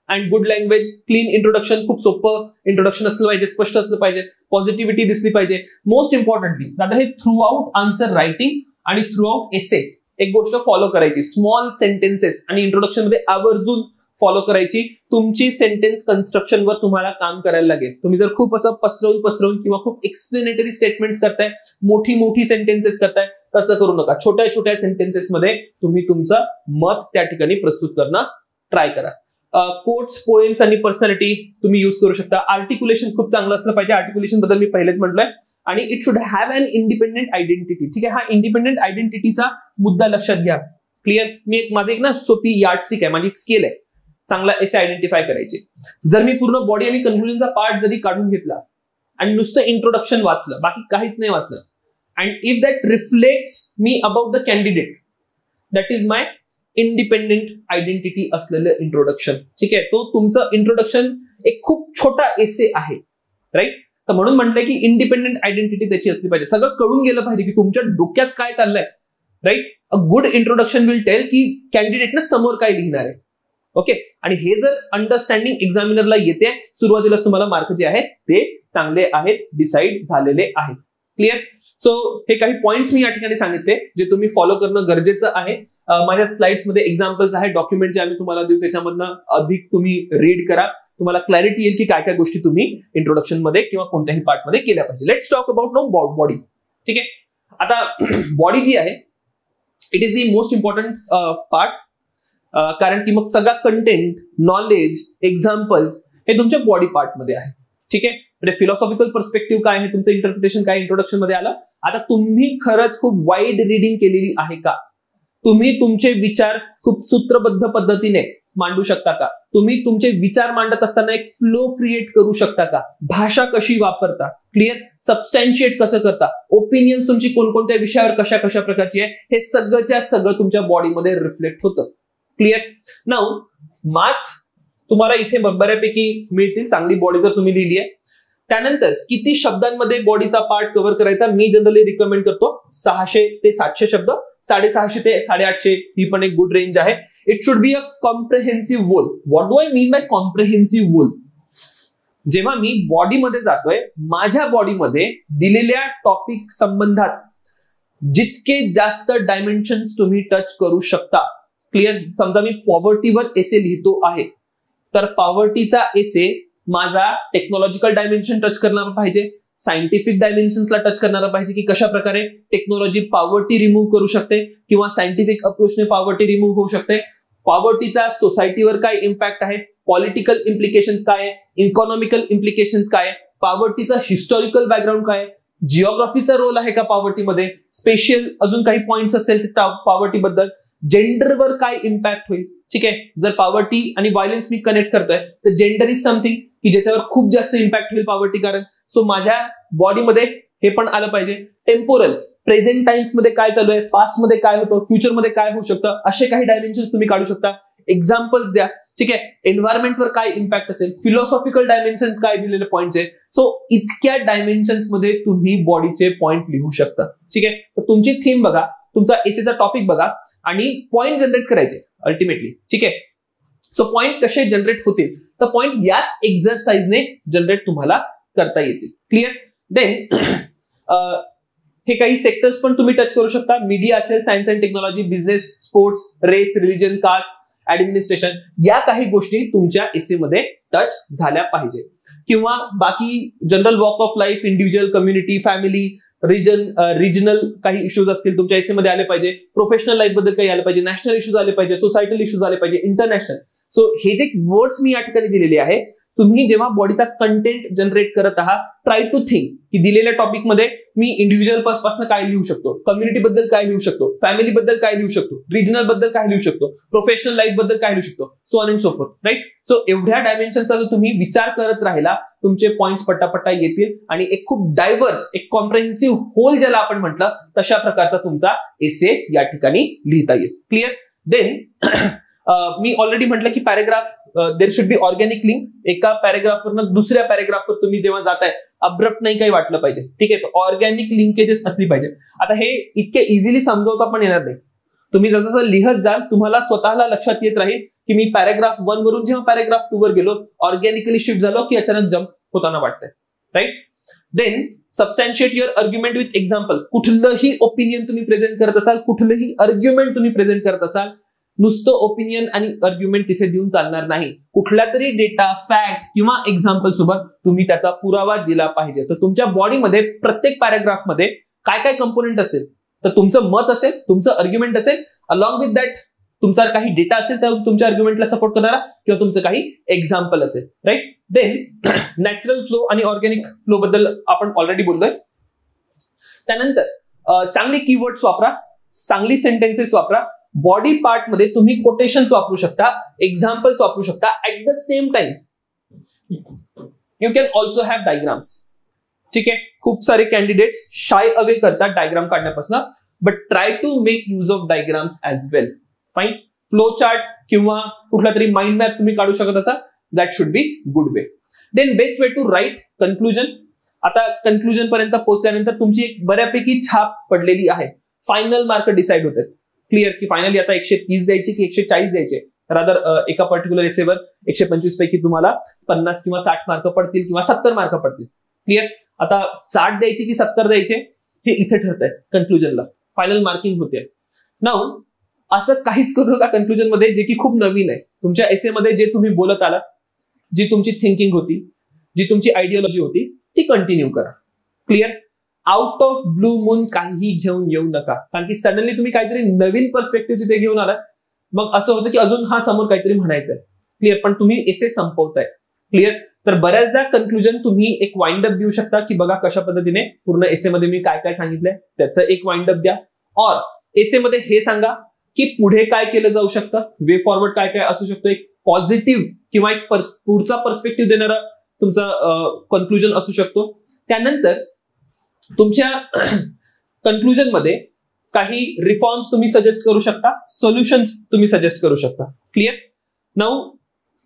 and good language, clean introduction, खूप सोपं इंट्रोडक्शन असलं पाहिजे, स्पष्ट असलं पाहिजे, पॉझिटिव्हिटी दिसली पाहिजे. मोस्ट इम्पॉर्टंटली दादा हे थ्रू आउट आन्सर रायटिंग आणि थ्रू आउट एसे एक गोष्ट फॉलो करायची, स्मॉल सेंटेन्सेस आणि इंट्रोडक्शन मध्ये आवर्जून फॉलो करायची. तुमची सेंटेन्स कन्स्ट्रक्शन वर तुम्हाला काम करायला लागेल. तुम्ही जर खूप असं पसरवून किंवा खूप एक्सप्लेनेटरी स्टेटमेंट्स करताय, मोठी सेंटेन्सेस करताय, तसं करू नका. छोट्या सेंटेन्सेस मध्ये तुम्ही तुमचं मत त्या ठिकाणी प्रस्तुत करणं ट्राय करा. कोट्स, पोएम्स आणि पर्सनॅलिटी तुम्ही युज करू शकता. आर्टिक्युलेशन खूप चांगलं असलं पाहिजे. आर्टिक्युलेशन बद्दल मी पहिलेच म्हटलंय. आणि it should have an independent identity. ठीक आहे, हा इंडिपेंडेंट आयडेंटिटीचा मुद्दा लक्षात घ्या. क्लिअर. माझी एक ना सोपी यार्डस्टिक आहे, माझी एक स्केल आहे चांगला एसे आयडेंटिफाय करायची. जर मी पूर्ण बॉडी आणि कन्क्लुजनचा पार्ट जरी काढून घेतला आणि नुसतं इंट्रोडक्शन वाचलं, बाकी काहीच नाही वाचलं, and if that reflects me about the candidate, that is my independent identity असलेलं इंट्रोडक्शन. ठीक आहे, तो तुमचं इंट्रोडक्शन एक खूप छोटा एसे आहे, राईट. तर म्हणून म्हटलंय की इंडिपेंडेंट आयडेंटिटी त्याची असली पाहिजे. सगळं कळून गेलं पाहिजे की तुमच्या डोक्यात काय चाललंय, right. A good introduction will tell की कॅन्डिडेटनं समोर काय लिहिणार आहे. ओके, आणि हे जर अंडरस्टँडिंग एक्झामिनरला येते, सुरुवातीलाच तुम्हाला मार्क जे आहेत ते चांगले आहेत, डिसाईड झालेले आहेत. क्लिअर. सो हे काही पॉइंट्स मी या ठिकाणी सांगितले जे तुम्ही फॉलो करणं गरजेचं आहे. माझ्या स्लाइड्स मध्ये एक्झाम्पल्स आहेत, डॉक्युमेंट जे आम्ही तुम्हाला देऊ त्याच्यामधनं अधिक तुम्ही रीड करा. तुम्हाला क्लॅरिटी येईल की काय काय गोष्टी तुम्ही इंट्रोडक्शन मध्ये किंवा कोणत्याही पार्ट मध्ये केल्या पाहिजे. Let's talk about no body. ठीक आहे, आता बॉडी जी आहे it is the most important part. कारण की मग सगळा कंटेंट, नॉलेज, एक्झाम्पल्स हे तुमच्या बॉडी पार्ट मध्ये आहे. ठीक आहे, म्हणजे फिलॉसॉफिकल पर्स्पेक्टिव्ह काय आहे, तुमचं इंटरप्रिटेशन काय इंट्रोडक्शन मध्ये आलं. आता तुम्ही खरंच खूप वाईड रिडिंग केलेली आहे का? तुम्ही तुमचे विचार खूप सूत्रबद्ध पद्धतीने मांडू शकता का? तुम्ही तुमचे विचार मांडत असताना एक फ्लो क्रिएट करू शकता का? भाषा कशी वापरता? क्लिअर. सबस्टॅन्शिएट कसं करता? ओपिनियन्स तुमची कोणकोणत्या विषयावर कशा प्रकारची आहे, हे सगळंच्या सगळं तुमच्या बॉडीमध्ये रिफ्लेक्ट होतं. क्लिअर. नाऊ मार्क्स तुम्हाला इथे बऱ्यापैकी मिळतील, चांगली बॉडी जर तुम्ही लिहिली आहे. त्यानंतर किती शब्दांमध्ये बॉडीचा पार्ट कव्हर करायचा मी जनरली रिकमेंड करतो 600 ते 700 शब्द, 650 ते 850 ही पण एक गुड रेंज आहे. It should be a comprehensive whole. What do I mean by comprehensive whole? जेव्हा मी बॉडीमध्ये जातोय, माझ्या बॉडीमध्ये दिलेल्या टॉपिक संबंधात जितके जास्त डायमेन्शन्स तुम्ही टच करू शकता. क्लिअर. समजा मी पॉवर्टीवर एसे लिहितो आहे, तर पॉवर्टीचा एसे माझा टेक्नॉलॉजिकल डायमेन्शन टच करणारा पाहिजे, सायंटिफिक डायमेन्शन्सला टच करणारा पाहिजे की कशा प्रकारे टेक्नॉलॉजी पॉवर्टी रिमूव्ह करू शकते किंवा सायंटिफिक अप्रोचने पॉवर्टी रिमूव्ह होऊ शकते. पॉवर्टीचा सोसायटीवर काय इम्पॅक्ट आहे, पॉलिटिकल इम्प्लिकेशन्स काय आहे, इकॉनॉमिकल इम्प्लिकेशन्स काय आहे, पॉवर्टीचा हिस्टॉरिकल बॅकग्राऊंड काय आहे, जिओग्राफीचा रोल आहे का पॉवर्टीमध्ये, स्पेशल अजून काही पॉइंट्स असतील पॉवर्टी बद्दल, जेंडरवर काय इम्पॅक्ट होईल. ठीक आहे, जर पॉवर्टी आणि व्हायलन्स मी कनेक्ट करतोय तर जेंडर इज समथिंग की ज्याच्यावर खूप जास्त इम्पॅक्ट होईल पॉवर्टी कारण. सो माझ्या बॉडीमध्ये हे पण आलं पाहिजे. टेम्पोरल, प्रेझेंट टाइम्स मध्ये काय चालू आहे, पास्ट मध्ये काय होतं, फ्युचर मध्ये काय होऊ शकतं, असे काही डायमेन्शन्स तुम्ही काढू शकता. एक्झाम्पल्स द्या. ठीक आहे, एन्व्हायरमेंटवर काय इम्पॅक्ट असेल, फिलॉसॉफिकल डायमेन्शन्स काय दिलेले पॉइंट्स आहे. सो इतक्या डायमेन्शन्स मध्ये तुम्ही बॉडीचे पॉइंट लिहू शकता. ठीक आहे, तर तुमची थीम बघा, तुमचा एसेचा टॉपिक बघा आणि पॉइंट जनरेट करायचे अल्टिमेटली. ठीक आहे, सो पॉइंट कसे जनरेट होतील, तर पॉइंट याच एक्झरसाइजने जनरेट तुम्हाला करता येतील. क्लिअर. देन हे काही सेक्टर्स पण तुम्ही टच करू शकता. मीडिया असेल, science and technology, business, sports, race, religion, caste, administration, या काही गोष्टी तुमच्या एसे मध्ये टच झाल्या पाहिजे. किंवा बाकी general walk of life, individual, community, family, regional काही इश्यूज असतील तुमच्या एसे मध्ये आले पाहिजे. प्रोफेशनल लाईफ बद्दल काही आले पाहिजे, नॅशनल इश्यूज आले पाहिजे, सोसायटल इश्यूज आले पाहिजे, इंटरनॅशनल. सो हे जे वर्ड्स मी या ठिकाणी दिलेले आहे, तुम्ही जेव्हा बॉडीचा कंटेंट जनरेट करत आहात, ट्राय टू थिंक की दिलेल्या टॉपिकमध्ये मी इंडिव्हिज्युअल पासून काय लिहू शकतो, कम्युनिटी बद्दल काय लिहू शकतो, फॅमिली बद्दल काय लिहू शकतो, रिजनल बद्दल काय लिहू शकतो, प्रोफेशनल लाईफ बद्दल काय लिहू शकतो, so on and so forth. Right. So एवढ्या डायमेन्शनचा जर तुम्ही विचार करत राहिला, तुमचे पॉइंट्स पट्टापट्टा येतील आणि एक खूप डायव्हर्स, एक कॉम्प्रेहेन्सिव्ह होल ज्याला आपण म्हटलं, तशा प्रकारचा तुमचा एसे या ठिकाणी लिहिता येईल. क्लिअर. देन मी ऑलरेडी म्हटलं की paragraph there should be organic link. एका पॅरेग्राफवरनं दुसऱ्या पॅरेग्राफवर तुम्ही जेव्हा जाताय, अब्रप्ट नाही काही वाटलं पाहिजे. ठीक आहे, ऑर्गॅनिक लिंकेजेस असली पाहिजे. आता हे इतके इझिली समजवता पण येणार नाही. तुम्ही जसं लिहत जाल तुम्हाला स्वतःला लक्षात येत राहील की मी पॅराग्राफ 1 वरून जेव्हा पॅराग्राफ 2 वर गेलो ऑर्गॅनिकली शिफ्ट झालो की अचानक जम्प होताना वाटतंय, right? Then substantiate your argument with example. कुठलंही ओपिनियन तुम्ही प्रेझेंट करत असाल, कुठलंही आर्ग्युमेंट तुम्ही प्रेझेंट करत असाल, नुसतं ओपिनियन आणि आर्ग्युमेंट तिथे देऊन चालणार नाही. कुठल्या तरी डेटा, फॅक्ट किंवा एक्झाम्पल सोबत तुम्ही त्याचा पुरावा दिला पाहिजे. तर तुमच्या बॉडीमध्ये प्रत्येक पॅराग्राफ मध्ये काय काय कंपोनेंट असेल, तर तुमचं मत असेल, तुमचं आर्ग्युमेंट असेल, अलॉंग विथ दॅट तुमचा काही डेटा असेल तर तुमच्या आर्ग्युमेंटला सपोर्ट करणारा, किंवा तुमचं काही एक्झाम्पल असेल, राईट? देन नॅचरल फ्लो आणि ऑर्गॅनिक फ्लो बद्दल आपण ऑलरेडी बोललोय. त्यानंतर चांगले कीवर्ड्स वापरा, चांगली सेंटेन्सेस वापरा. बॉडी पार्ट मध्ये तुम्ही कोटेशन्स वापरू शकता, एक्झाम्पल्स वापरू शकता. At the same time you can also have diagrams. ठीक आहे, खूप सारे कॅन्डिडेट्स शाय अवे करतात डायग्राम काढण्यापासून, but try to make use of diagrams as well. Fine. Flow chart किंवा कुठला तरी माइंड मॅप तुम्ही काढू शकत असाल, that should be good way. Then best way to write conclusion. आता कन्क्लुजन पर्यंत पोहोचल्यानंतर तुमची एक बऱ्यापैकी छाप पडलेली आहे. फायनल मार्क डिसाईड होतात. क्लिअर की फायनली आता 130 द्यायची की 140 द्यायचे. रादर एका पर्टिक्युलर एसेवर 125 पैकी तुम्हाला 50 किंवा 60 मार्क पडतील किंवा 70 मार्क पडतील. क्लिअर. आता 60 द्यायचे की 70 द्यायचे हे इथे ठरतंय कन्क्लुजनला. फायनल मार्किंग होते. नाउ असं काहीच करू नका कन्क्लुजन मध्ये जे की खूप नवीन आहे. तुमच्या एसे मध्ये जे तुम्ही बोलत आलात, जी तुमची थिंकिंग होती, जी तुमची आयडियोलॉजी होती, ती कंटिन्यू करा. Clear. Out of blue moon काहीही घेऊन येऊ नका, कारण की सडनली तुम्ही काहीतरी नवीन पर्स्पेक्टिव्ह तिथे घेऊन आलात, मग असं होतं की अजून हा समोर काहीतरी म्हणायचंय. क्लिअर. पण तुम्ही एसे संपवताय. क्लिअर. तर बऱ्याचदा कन्क्लुजन तुम्ही एक वाइंड अप देऊ शकता की बघा कशा पद्धतीने पूर्ण एसे मध्ये मी काय काय सांगितलंय त्याचं एक वाइंड अप द्या. और एसे मध्ये हे सांगा की पुढे काय केलं जाऊ शकतं, वे फॉरवर्ड काय काय असू शकतो, एक पॉझिटिव्ह किंवा एक पुढचा पर्स्पेक्टिव्ह देणारा तुमचा कन्क्लुजन असू शकतो. त्यानंतर तुमच्या कन्क्लुजन मध्ये काही रिफॉर्म्स तुम्ही सजेस्ट करू शकता, सोल्युशन्स तुम्ही सजेस्ट करू शकता. क्लिअर. नाउ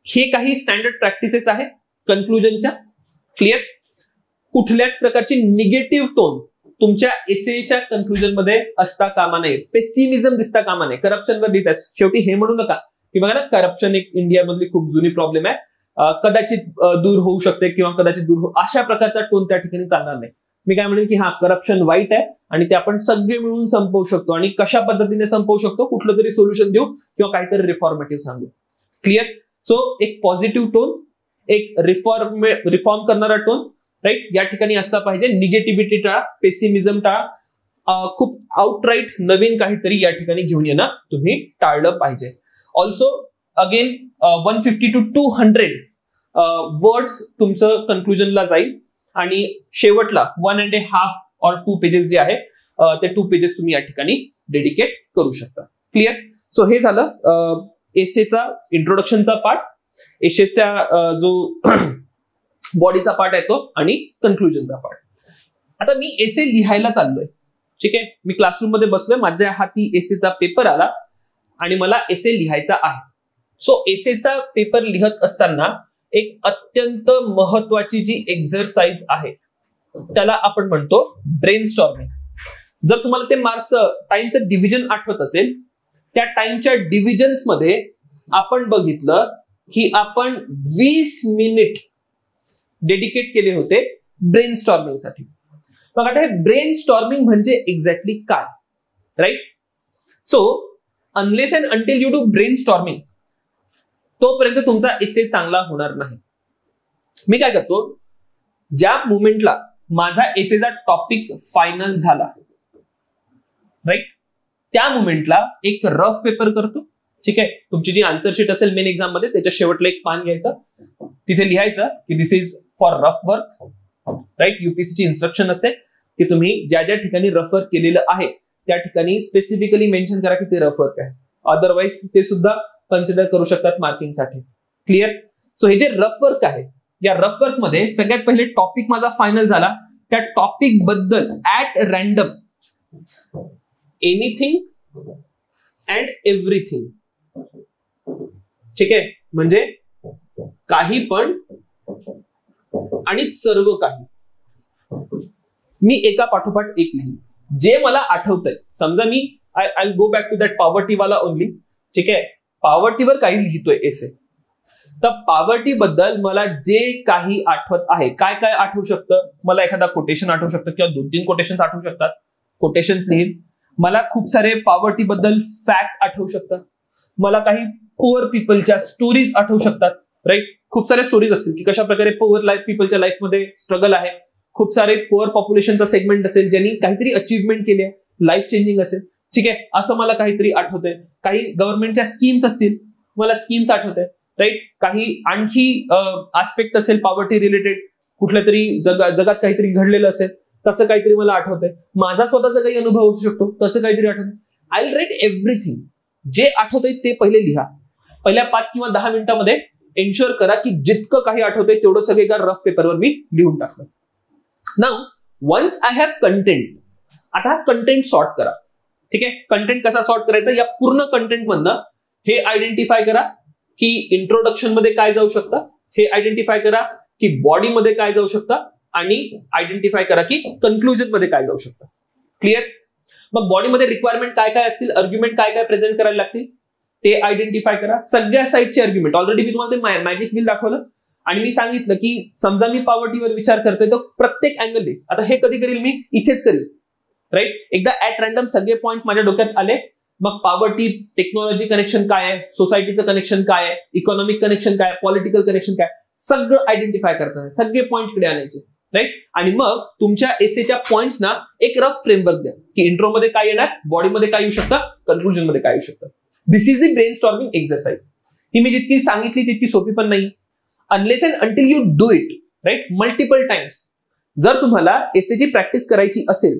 हे काही स्टँडर्ड प्रॅक्टिसेस आहेत कन्क्लुजनच्या. क्लिअर. कुठल्याच प्रकारची निगेटिव्ह टोन तुमच्या एसेच्या कन्क्लुजन मध्ये असता कामा नये. पेसिमिझम दिसता कामा नये. करप्शनवर लिहितात. शेवटी हे म्हणू नका की बघा ना, करप्शन एक इंडियामधली खूप जुनी प्रॉब्लेम आहे, कदाचित दूर होऊ शकते किंवा कदाचित दूर अशा प्रकारचा टोन त्या ठिकाणी चालणार नाही. मी काय म्हणेन की हा करप्शन वाईट आहे आणि ते आपण सगळे मिळून संपवू शकतो. आणि कशा पद्धतीने संपवू शकतो, कुठलं तरी सोल्युशन देऊ किंवा काहीतरी रिफॉर्मेटिव्ह सांगू. क्लिअर. सो एक पॉझिटिव्ह टोन, एक रिफॉर्म करणारा टोन, राईट, या ठिकाणी असला पाहिजे. निगेटिव्हिटी टाळा, पेसिमिझम टाळा. खूप आउटराईट नवीन काहीतरी या ठिकाणी घेऊन येणं तुम्ही टाळलं पाहिजे. ऑल्सो अगेन 150 to 200 वर्ड्स तुमचं कन्क्लुजनला जाईल आणि शेवटला 1.5 or 2 पेजेस जे आहे ते 2 पेजेस तुम्ही या ठिकाणी डेडिकेट करू शकता. क्लिअर. सो हे झालं एसेचा इंट्रोडक्शनचा पार्ट, एसेचा जो बॉडीचा पार्ट आहे तो, आणि कन्क्लुजनचा पार्ट. आता मी एसे लिहायला चाललोय. ठीक आहे. मी क्लासरूम मध्ये बसलोय, माझ्या हाती एसेचा पेपर आला आणि मला एसे लिहायचा आहे. सो एसेचा पेपर लिहत असताना एक अत्यंत महत्वाची जी एक्झरसाइज आहे त्याला आपण म्हणतो ब्रेनस्टॉर्मिंग. जर तुम्हाला ते मार्क्सचं टाइमचं डिव्हिजन आठवत असेल, त्या टाइमच्या डिव्हिजन्स मध्ये आपण बघितलं की आपण 20 मिनिट डेडिकेट केले होते ब्रेनस्टॉर्मिंग साठी. मग आता हे ब्रेनस्टॉर्मिंग म्हणजे एक्झॅक्टली काय, right? So unless and until you do brainstorming, तोपर्यंत तुमचा एसे चांगला होणार नाही. मी काय करतो, ज्या मुमेंटला माझा एसेचा टॉपिक फायनल झाला, राईट, त्या मुमेंटला एक रफ पेपर करतो. ठीक आहे. तुमची जी आन्सर शीट असेल मेन एक्झाम मध्ये, त्याच्या शेवटला एक पान घ्यायचं, तिथे लिहायचं की this is for rough work, right. यूपीसीची इन्स्ट्रक्शन असते की तुम्ही ज्या ज्या ठिकाणी रफ वर्क केलेलं आहे त्या ठिकाणी स्पेसिफिकली मेन्शन करा की ते रफ वर्क आहे. अदरवाईज ते सुद्धा कन्सिडर करू शकतात मार्किंगसाठी. क्लिअर. सो हे जे रफ वर्क आहे, या रफ वर्क मध्ये सगळ्यात पहिले टॉपिक माझा फायनल झाला, त्या टॉपिक बद्दल at random anything and everything. ठीक आहे. म्हणजे काही पण आणि सर्व काही मी एका पाठोपाठ एक लिहिलं जे मला आठवतंय. समजा मी I go back to that poverty वाला ओनली. ठीक आहे, पॉवर्टीवर काही लिहितोय एसे. तर पॉवर्टी बद्दल मला जे काही आठवत आहे, काय काय आठवू शकतं, मला एखादा कोटेशन आठवू शकतं किंवा 2-3 कोटेशन आठवू शकतात. कोटेशन्स लिहीन. मला खूप सारे पॉवर्टी बद्दल फॅक्ट आठवू शकतात. मला काही पुअर पीपलच्या स्टोरीज आठवू शकतात. राईट, खूप सारे स्टोरीज असतील की कशा प्रकारे पुअर पीपलच्या लाईफमध्ये स्ट्रगल आहे. खूप सारे पुअर पॉप्युलेशनचा सेगमेंट असेल ज्यांनी काहीतरी अचीवमेंट केली आहे, लाईफ चेंजिंग असेल. ठीक आहे, असं मला काहीतरी आठवतंय. काही गव्हर्नमेंटच्या स्कीम्स असतील, मला स्कीम्स आठवतंय. राईट, काही आणखी आस्पेक्ट असेल पॉवर्टी रिलेटेड, कुठल्या तरी जगात काहीतरी घडलेलं असेल तसं काहीतरी मला आठवतंय. माझा स्वतःचा काही अनुभव असू शकतो, तसं काहीतरी आठवतंय. I will write everything. जे आठवतंय ते पहिले लिहा. पहिल्या 5 किंवा 10 मिनिटांमध्ये एन्श्योर करा की जितकं काही आठवतंय तेवढं सगळे एका रफ पेपरवर मी लिहून टाकलं. Now once I have content, आता कंटेंट सॉर्ट करा. ठीक आहे, कंटेंट कसा सॉर्ट करायचा, या पूर्ण कंटेंट मधनं हे आयडेंटिफाय करा की इंट्रोडक्शन मध्ये काय जाऊ शकतं, हे आयडेंटिफाय करा की बॉडीमध्ये काय जाऊ शकतं, आणि आयडेंटिफाय करा की कन्क्लुजन मध्ये काय जाऊ शकतं. क्लिअर. मग बॉडीमध्ये रिक्वायरमेंट काय काय असतील, आर्ग्युमेंट काय काय प्रेझेंट करायला लागतील ते आयडेंटिफाय करा. सगळ्या साईडचे आर्ग्युमेंट ऑलरेडी मी तुम्हाला ते मॅजिक व्हील दाखवलं आणि मी सांगितलं की समजा मी पॉवर्टीवर विचार करतोय तर प्रत्येक अँगल, आता हे कधी करील मी, इथेच करील. राईट, एकदा ऍट रॅन्डम सगळे पॉईंट माझ्या डोक्यात आले. मग पॉवर्टी टेक्नॉलॉजी कनेक्शन काय आहे, सोसायटीचं कनेक्शन काय आहे, इकॉनॉमिक कनेक्शन काय, पॉलिटिकल कनेक्शन काय, सगळं आयडेंटिफाय करताना सगळे पॉईंट इकडे आणायचे. राईट, आणि मग तुमच्या एसेच्या पॉइंट्स ना एक रफ फ्रेमवर्क द्या की इंट्रोमध्ये काय येणार, बॉडीमध्ये काय येऊ शकतं, कन्क्लुजन मध्ये काय येऊ शकतं. This is the brainstorming exercise. ही मी जितकी सांगितली तितकी सोपी पण नाही, unless and until you do it right multiple times. जर तुम्हाला एसेची प्रॅक्टिस करायची असेल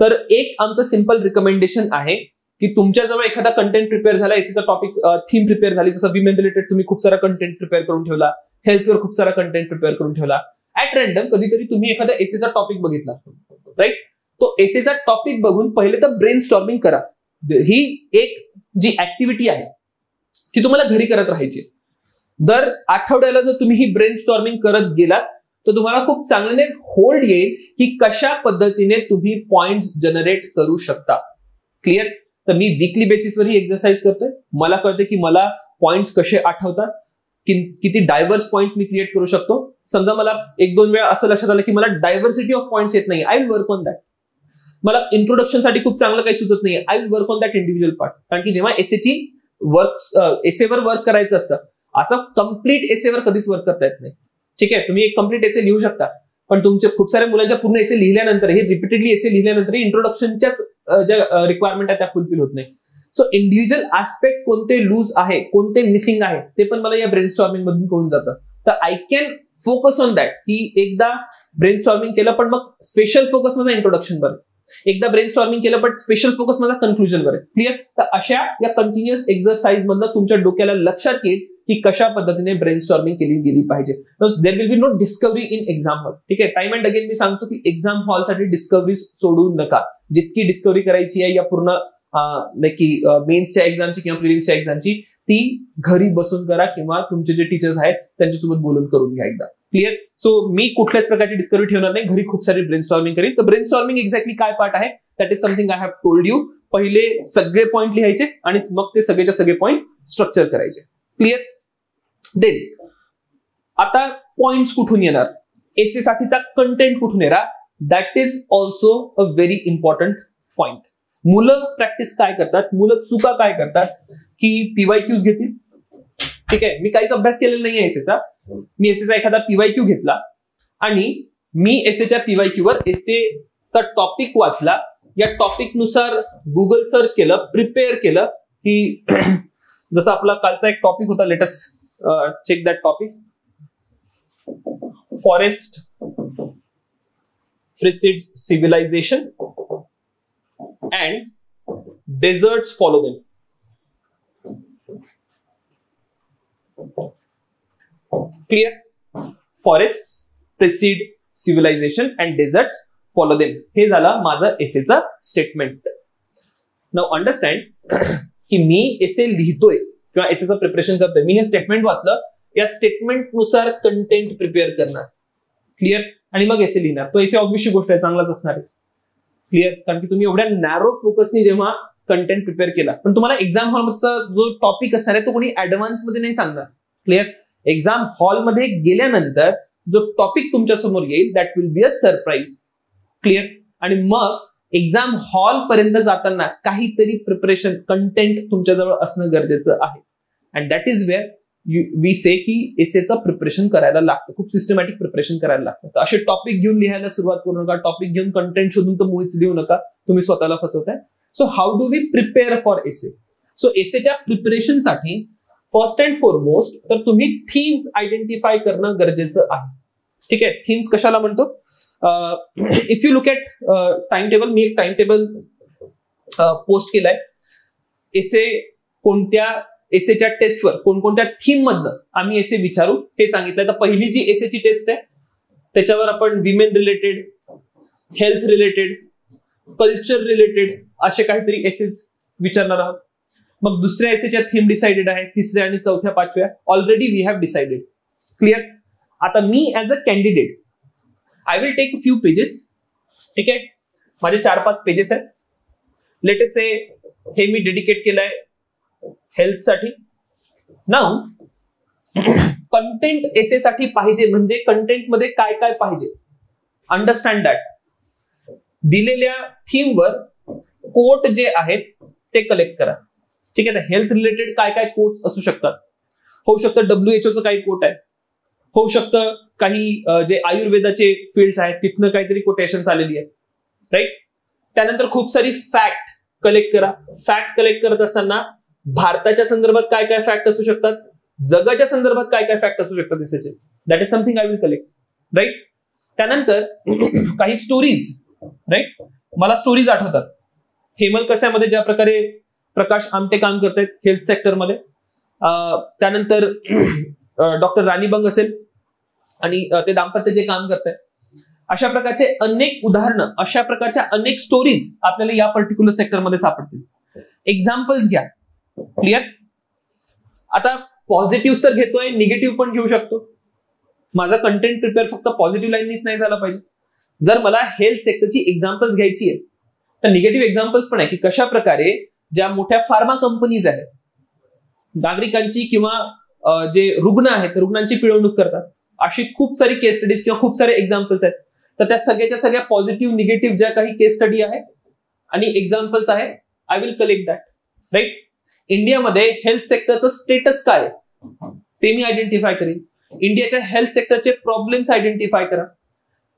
तर एक आमचं सिंपल रिकमेंडेशन आहे की तुमच्याजवळ एखादा कंटेंट प्रिपेअर झाला, एसेचा टॉपिक थीम प्रिपेअर झाली, जसं विमेन रिलेटेड तुम्ही खूप सारा कंटेंट प्रिपेअर करून ठेवला, हेल्थवर खूप सारा कंटेंट प्रिपेअर करून ठेवला. ऍट रॅन्डम कधीतरी तुम्ही एखादा एसेचा टॉपिक बघितला, राईट, तो एसेचा टॉपिक बघून पहिले तर ब्रेन स्टॉर्मिंग करा. ही एक जी ऍक्टिव्हिटी आहे ती तुम्हाला घरी करत राहायची. दर आठवड्याला जर तुम्ही ही ब्रेन स्टॉर्मिंग करत गेलात तर तुम्हाला खूप चांगल्याने होल्ड येईल की कशा पद्धतीने तुम्ही पॉइंट्स जनरेट करू शकता. क्लिअर. तर मी वीकली बेसिसवर ही एक्सरसाइज करतोय. मला कळते की मला पॉइंट्स कसे आठवतात, किती डायव्हर्स पॉइंट मी क्रिएट करू शकतो. समजा मला 1-2 वेळा असं लक्षात आलं की मला डायव्हर्सिटी ऑफ पॉइंट्स येत नाही, I will work on that. मला इंट्रोडक्शन साठी खूप चांगलं काही सुचत नाही, I will work on that individual part. कारण की जेव्हा एसेवर वर्क करायचं असतं, असं कम्प्लीट एसेवर कधीच वर्क करता येत नाही. ठीक आहे, तुम्ही एक कम्प्लीट एसे लिहू शकता, पण तुमच्या खूप साऱ्या मुलांच्या पूर्ण एसे लिहिल्यानंतर, हे रिपीटेडली एसे लिहिल्यानंतर इंट्रोडक्शनच्याच ज्या रिक्वायरमेंट आहेत त्या फुलफिल होत नाही. सो इंडिव्हिज्युअल ऍस्पेक्ट कोणते लूज आहे, कोणते मिसिंग आहे ते पण मला या ब्रेनस्टॉर्मिंग मधून कळून जातं. तर I can focus on that की एकदा ब्रेनस्टॉर्मिंग केलं पण मग स्पेशल फोकस माझा इंट्रोडक्शन वर, एकदा ब्रेनस्टॉर्मिंग केलं पण स्पेशल फोकस माझा कन्क्लुजन वर. क्लिअर. तर अशा या कंटिन्युअस एक्सरसाइज मधनं तुमच्या डोक्याला लक्षात येईल की कशा पद्धतीने ब्रेनस्टॉर्मिंग केली गेली पाहिजे. There will be no discovery in exam hall. ठीक आहे, टाइम अँड अगेन मी सांगतो की एक्झाम हॉलसाठी डिस्कवरी सोडू नका. जितकी डिस्कवरी करायची आहे या पूर्ण लाईक की मेन्सच्या एक्झामची किंवा प्रिलिम्सच्या एक्झामची, ती घरी बसून करा किंवा तुमचे जे टीचर्स आहेत त्यांच्यासोबत बोलून करून घ्या एकदा. क्लिअर. सो मी कुठल्याच प्रकारची डिस्कवरी ठेवणार नाही, घरी खूप सारी ब्रेनस्टॉर्मिंग करेल. तर ब्रेनस्टॉर्मिंग एक्झॅक्टली काय पार्ट आहे, that is something I have told you. पहिले सगळे पॉईंट लिहायचे आणि मग ते सगळेच्या सगळे पॉईंट स्ट्रक्चर करायचे. क्लिअर. देन आता पॉइंट्स कुठून येणार, एसे साठीचा कंटेंट कुठून येणार, that is also a very important point. मुलं प्रॅक्टिस काय करतात, मुलं चुका काय करतात की पीवायक्यूज घेतील. ठीक आहे, मी काहीच अभ्यास केलेला नाहीये एसेचा. मी एसेचा एखादा पीवायक्यू घेतला आणि मी एसेच्या पीवायक्यू वर एसेचा टॉपिक वाचला, या टॉपिक नुसार गुगल सर्च केलं, प्रिपेअर केलं की जसं आपला कालचा एक टॉपिक होता, latest check that topic. Forest precedes civilization and deserts follow them. Clear? Forests precede civilization and deserts follow them. हे झाला माझा एसेचा स्टेटमेंट. Now understand की मी एसे लिहितोय किंवा एसेचं प्रिपरेशन करतोय, मी हे स्टेटमेंट वाचलं, या स्टेटमेंट नुसार कंटेंट प्रिपेअर करणार. क्लिअर. आणि मग एसे लिहिणार. तो एसे ऑब्वियसली गोष्ट आहे, चांगलाच असणार आहे. क्लिअर. कारण की तुम्ही एवढ्या नॅरो फोकसनी जेव्हा कंटेंट प्रिपेअर केला, पण तुम्हाला एक्झाम हॉलचा जो टॉपिक असणार आहे तो कोणी ऍडव्हान्स मध्ये नाही सांगणार. क्लिअर? एक्झाम हॉलमध्ये गेल्यानंतर जो टॉपिक तुमच्या समोर येईल that will be a surprise. Clear? आणि मग एक्झाम हॉल पर्यंत जाताना काहीतरी प्रिपरेशन कंटेंट तुमच्याजवळ असणं गरजेचं आहे. And that is where we say की एसेचं प्रिपरेशन करायला लागतं, खूप सिस्टमॅटिक प्रिपरेशन करायला लागतं. तर असे टॉपिक घेऊन लिहायला सुरुवात करू नका, टॉपिक घेऊन कंटेंट शोधून तर मुळीच लिहू नका, तुम्ही स्वतःला फसवताय. So how do we prepare for essay? So एसेच्या प्रिपरेशनसाठी फर्स्ट अँड फॉरमोस्ट तर तुम्ही थीम्स आयडेंटिफाय करणं गरजेचं आहे. ठीक आहे? थीम्स कशाला म्हणतो? If you look at time table, मी एक टाइम टेबल पोस्ट केलाय. एसे कोणत्या एसेच्या टेस्टवर कोणकोणत्या थीम मधनं आम्ही एसे विचारू हे सांगितलंय. तर पहिली जी एसेची टेस्ट आहे त्याच्यावर आपण women related, health related, culture related असे काहीतरी एसेस विचारणार आहोत. मग दुसऱ्या एसेच्या थीम डिसाइडेड आहे, तिसऱ्या आणि चौथ्या पाचव्या already we have decided. Clear? आता मी as a candidate I will take few pages. ठीक आहे? माझे 4-5 पेजेस आहेत. लेट अस से हे मी डेडिकेट केलंय हेल्थ साठी. नाउ कंटेंट एसे साठी पाहिजे म्हणजे कंटेंट मध्ये काय काय पाहिजे, अंडरस्टँड दॅट. दिलेल्या थीमवर कोट जे आहेत ते कलेक्ट करा. ठीक आहे? हेल्थ रिलेटेड काय काय कोट्स असू शकतात? होऊ शकतं WHO चं काही कोट आहे, होऊ शकतं काही जे आयुर्वेदाचे फील्ड्स आहेत तिथनं काहीतरी कोटेशन्स आलेली आहेत. राईट? त्यानंतर खूप सारी फॅक्ट कलेक्ट करा. फॅक्ट कलेक्ट करत असताना भारताच्या संदर्भात काय काय फॅक्ट असू शकतात, जगाच्या संदर्भात काय काय फॅक्ट असू शकतात एसेचे, that is something I will collect. Right? त्यानंतर काही स्टोरीज. राईट? मला स्टोरीज आठवतात. हेमल कशामध्ये ज्या प्रकारे प्रकाश आमटे काम करतायत हेल्थ सेक्टरमध्ये, त्यानंतर डॉक्टर राणी बंग असेल आणि ते दाम्पत्य जे काम करतायत, अशा प्रकारचे अनेक उदाहरणं, अशा प्रकारच्या अनेक स्टोरीज आपल्याला या पर्टिक्युलर सेक्टरमध्ये सापडतील. एक्झाम्पल्स घ्या. क्लिअर? आता पॉझिटिव्ह तर घेतोय, निगेटिव्ह पण घेऊ शकतो. माझा कंटेंट प्रिपेअर फक्त पॉझिटिव्ह लाईननीच नाही झाला पाहिजे. जर मला हेल्थ सेक्टरची एक्झाम्पल्स घ्यायची आहे तर निगेटिव्ह एक्झाम्पल्स पण आहे की कशा प्रकारे ज्या मोठ्या फार्मा कंपनीज आहेत नागरिकांची किंवा जे रुग्ण आहेत रुग्णांची पिळवणूक करतात, अशी खूप सारी केस स्टडीज किंवा खूप सारे एक्झाम्पल्स आहेत. तर त्या सगळ्याच्या सगळ्या पॉझिटिव्ह निगेटिव्ह ज्या काही केस स्टडी आहे आणि एक्झाम्पल्स आहे I will collect that. Right? इंडियामध्ये हेल्थ सेक्टरचं स्टेटस काय ते मी आयडेंटिफाय करेन. इंडियाच्या हेल्थ सेक्टरचे प्रॉब्लेम्स आयडेंटिफाय करा.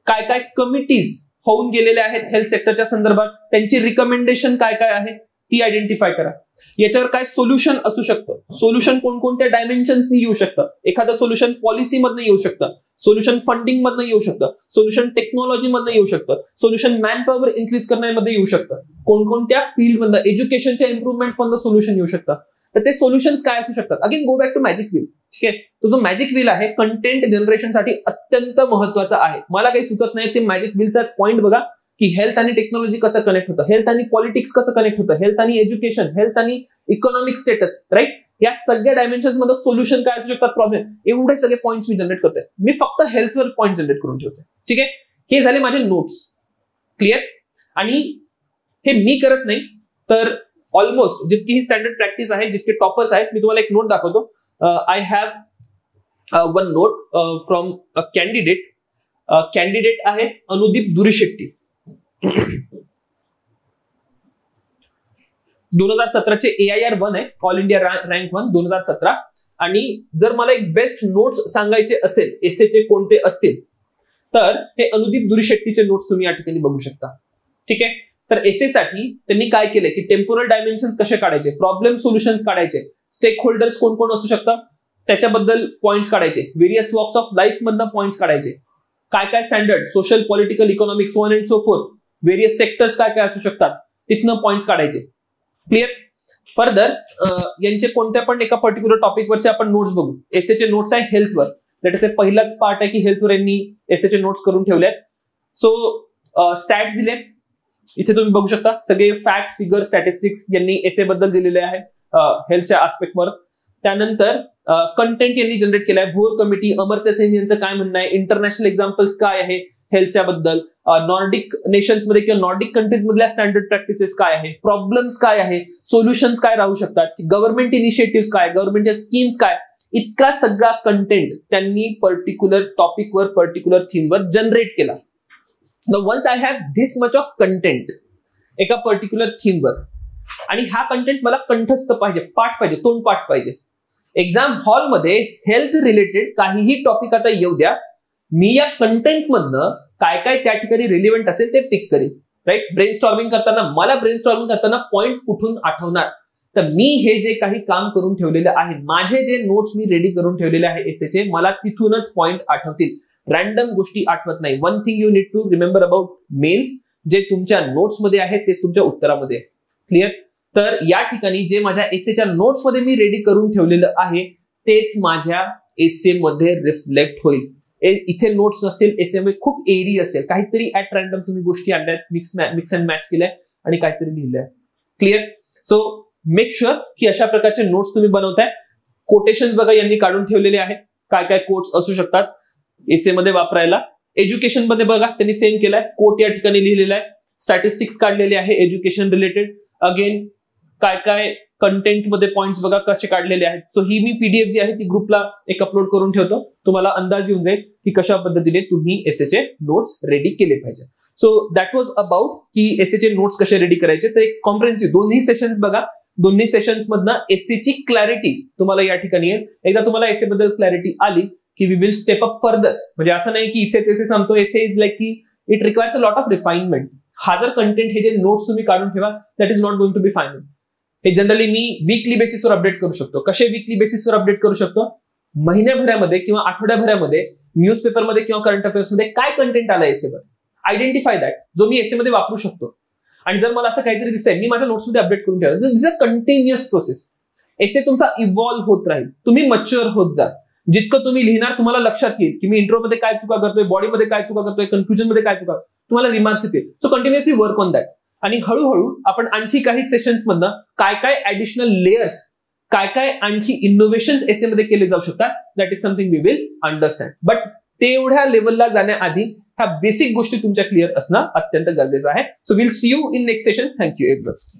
काय काय कमिटीज होऊन गेलेल्या आहेत हेल्थ सेक्टरच्या संदर्भात, त्यांची रिकमेंडेशन काय काय आहे ती आयडेंटिफाय करा. याच्यावर काय सोल्युशन असू शकतं, सोल्युशन कोणकोणत्या डायमेन्शन्सनी येऊ शकतं. एखादं सोल्युशन पॉलिसी मधनं येऊ शकतं, सोल्युशन फंडिंग मधनं येऊ शकतं, सोल्युशन टेक्नॉलॉजी मधनं येऊ शकतं, सोल्युशन मॅन पॉवर इन्क्रीज करण्यामध्ये येऊ शकतं, कोणकोणत्या फील्डमधनं एज्युकेशनच्या इम्प्रुव्हमेंट मधनं सोल्युशन येऊ शकतं. तर ते सोल्युशन्स काय असू शकतात? Again go back to magic wheel. ठीक आहे? तो जो मॅजिक व्हील आहे कंटेंट जनरेशनसाठी अत्यंत महत्वाचा आहे. मला काही सुचत नाही ते मॅजिक व्हीलचा पॉइंट बघा की हेल्थ आणि टेक्नॉलॉजी कसं कनेक्ट होतं, हेल्थ आणि पॉलिटिक्स कसं कनेक्ट होतं, हेल्थ आणि एज्युकेशन, हेल्थ आणि इकॉनॉमिक स्टेटस. राईट? या सगळ्या डायमेन्शन्स मध्ये सोल्युशन काय असू शकतात, प्रॉब्लेम, एवढे सगळे पॉइंट्स मी जनरेट करतोय. मी फक्त हेल्थवर पॉइंट जनरेट करून ठेवतोय. ठीक आहे? हे झाले माझे नोट्स. क्लिअर? आणि हे मी करत नाही तर ऑलमोस्ट जितकी ही स्टँडर्ड प्रॅक्टिस आहे, जितके टॉपर्स आहेत, मी तुम्हाला एक नोट दाखवतो. I have one note from a candidate. Candidate आहे अनुदीप दुरीशेट्टी. 2017चे AIR 1 आहे, ऑल इंडिया रँक 1 2017. आणि जर मला एक बेस्ट नोट्स सांगायचे असेल एसेचे कोणते असतील तर हे अनुदीप दुरीशेट्टीचे नोट्स तुम्ही या ठिकाणी बघू शकता. ठीक आहे? तर एसे साठी त्यांनी काय केलंय की टेम्पोरल डायमेन्शन्स कसे काढायचे, प्रॉब्लेम सोल्युशन्स काढायचे, स्टेक होल्डर्स कोण कोण असू शकतात त्याच्याबद्दल पॉइंट्स काढायचे, व्हेरियस वॉक्स ऑफ लाईफ मधनं पॉइंट्स काढायचे, काय काय standard social political economic so on and so fourth, various sectors काय काय असू शकतात तिथनं पॉइंट्स काढायचे. क्लिअर? फर्दर यांचे कोणत्या पण एका पर्टिक्युलर टॉपिकवरचे आपण नोट्स बघू. एसेचे नोट्स आहे हेल्थवर. लेट अस से पहिलाच पार्ट आहे की हेल्थवर यांनी एसेचे नोट्स करून ठेवले. सो स्टॅट्स दिले इथे तुम्ही बघू शकता, सगळे फॅक्ट फिगर स्टॅटिस्टिक्स यांनी एसे बद्दल दिलेले आहे हेल्थच्या आस्पेक्टवर. त्यानंतर कंटेंट यांनी जनरेट केलाय, भोर कमिटी, अमर्त्य सेन यांचं काय म्हणणं आहे, इंटरनॅशनल एक्झाम्पल्स काय आहे हेल्थच्या बद्दल, नॉर्डिक नेशन्स मध्ये किंवा नॉर्डिक कंट्रीज मधल्या स्टँडर्ड प्रॅक्टिसेस काय आहे, प्रॉब्लेम्स काय आहे, सोल्युशन्स काय राहू शकतात, गव्हर्नमेंट इनिशिएटिव्ह काय, गव्हर्नमेंटच्या स्कीम्स काय, इतका सगळा कंटेंट त्यांनी पर्टिक्युलर टॉपिकवर पर्टिक्युलर थीमवर जनरेट केला. Once I have this much of content एका पर्टिक्युलर थीमवर, आणि हा कंटेंट मला कंठस्थ पाहिजे, पाठ पाहिजे, तोंडपाठ पाहिजे. एक्झाम हॉलमध्ये हेल्थ रिलेटेड काहीही टॉपिक आता येऊ द्या, मी या कंटेंट मधनं काय काय त्या ठिकाणी रिलेव्हंट असेल ते पिक करेन. राईट, ब्रेनस्टॉर्मिंग करताना मला ब्रेनस्टॉर्मिंग करताना पॉइंट कुठून आठवणार, तर मी हे जे काही काम करून ठेवलेले आहे, माझे जे नोट्स मी रेडी करून ठेवलेले आहे एसेचे, मला तिथूनच पॉइंट आठवतील, रॅन्डम गोष्टी आठवत नाही. One thing you need to remember about mains, जे तुमच्या नोट्स मध्ये आहे तेच तुमच्या उत्तरामध्ये. क्लिअर? तर या ठिकाणी जे माझ्या एसेच्या नोट्स मध्ये मी रेडी करून ठेवलेलं आहे तेच माझ्या एसे मध्ये रिफ्लेक्ट होईल. इथे नोट्स नसतील, एसे मध्ये खूप एरी असेल, काहीतरी ऍट रॅन्डम तुम्ही गोष्टी आणल्यात, मिक्स अँड मॅच केल्या आणि काहीतरी लिहिलंय. क्लिअर? सो मेक शुअर की अशा प्रकारचे नोट्स तुम्ही बनवताय. कोटेशन्स बघा यांनी काढून ठेवलेले आहेत, काय काय कोट्स असू शकतात एसे मध्ये वापरायला. एज्युकेशन मध्ये बघा त्यांनी सेम केलाय, कोट या ठिकाणी लिहिलेला आहे. स्टॅटिस्टिक्स काढलेले आहे एज्युकेशन रिलेटेड. अगेन काय काय कंटेंट मध्ये पॉइंट्स बघा कसे काढलेले आहेत. सो ही मी पीडीएफ जी आहे ती ग्रुपला एक अपलोड करून ठेवतो, तुम्हाला अंदाज येऊन जाईल की कशा पद्धतीने तुम्ही एसेचे नोट्स रेडी केले पाहिजे. सो दॅट वॉज अबाउट की एसेचे नोट्स कसे रेडी करायचे. तर एक कॉम्प्रिहेन्सिव्ह दोन्ही सेशन्स बघा, दोन्ही सेशन्स मधनं एसेची क्लॅरिटी तुम्हाला या ठिकाणी येईल. एकदा तुम्हाला एसे बद्दल क्लॅरिटी आली की we will step up further. म्हणजे असं नाही की इथेच एसे सांगतो, एसे इज लाईक की it requires a lot of refinement. हा जर कंटेंट हे जे नोट्स तुम्ही काढून ठेवा that is not going to be final. हे जनरली मी वीकली बेसिसवर अपडेट करू शकतो. कसे वीकली बेसिसवर अपडेट करू शकतो? महिन्याभरामध्ये किंवा आठवड्याभरामध्ये न्यूजपेपरमध्ये किंवा करंट अफेअर्समध्ये काय कंटेंट आला एसेवर, आयडेंटिफाय दॅट, जो मी एसे मध्ये वापरू शकतो. आणि जर मला असं काहीतरी दिसतंय, मी माझ्या नोट्समध्ये अपडेट करून ठेवा. This a continuous process. एसे तुमचा इव्हॉल्व्ह होत राहील, तुम्ही मच्युअर होत जा. जितकं तुम्ही लिहिणार तुम्हाला लक्षात येईल की मी इंट्रोमध्ये काय चुका करतोय, बॉडीमध्ये काय चुका करतोय, कन्फ्युजन मध्ये काय चुका, तुम्हाला रिमार्क्स येतील. So continuously work on that. आणि हळूहळू आपण आणखी काही सेशन्स मधनं काय काय ऍडिशनल लेयर्स, काय काय आणखी इनोव्हेशन्स एसे मध्ये केले जाऊ शकतात, that is something we will understand. But तेवढ्या लेवलला जाण्याआधी ह्या बेसिक गोष्टी तुमच्या क्लिअर असणं अत्यंत गरजेचं आहे. So will see you in next session. Thank you everyone.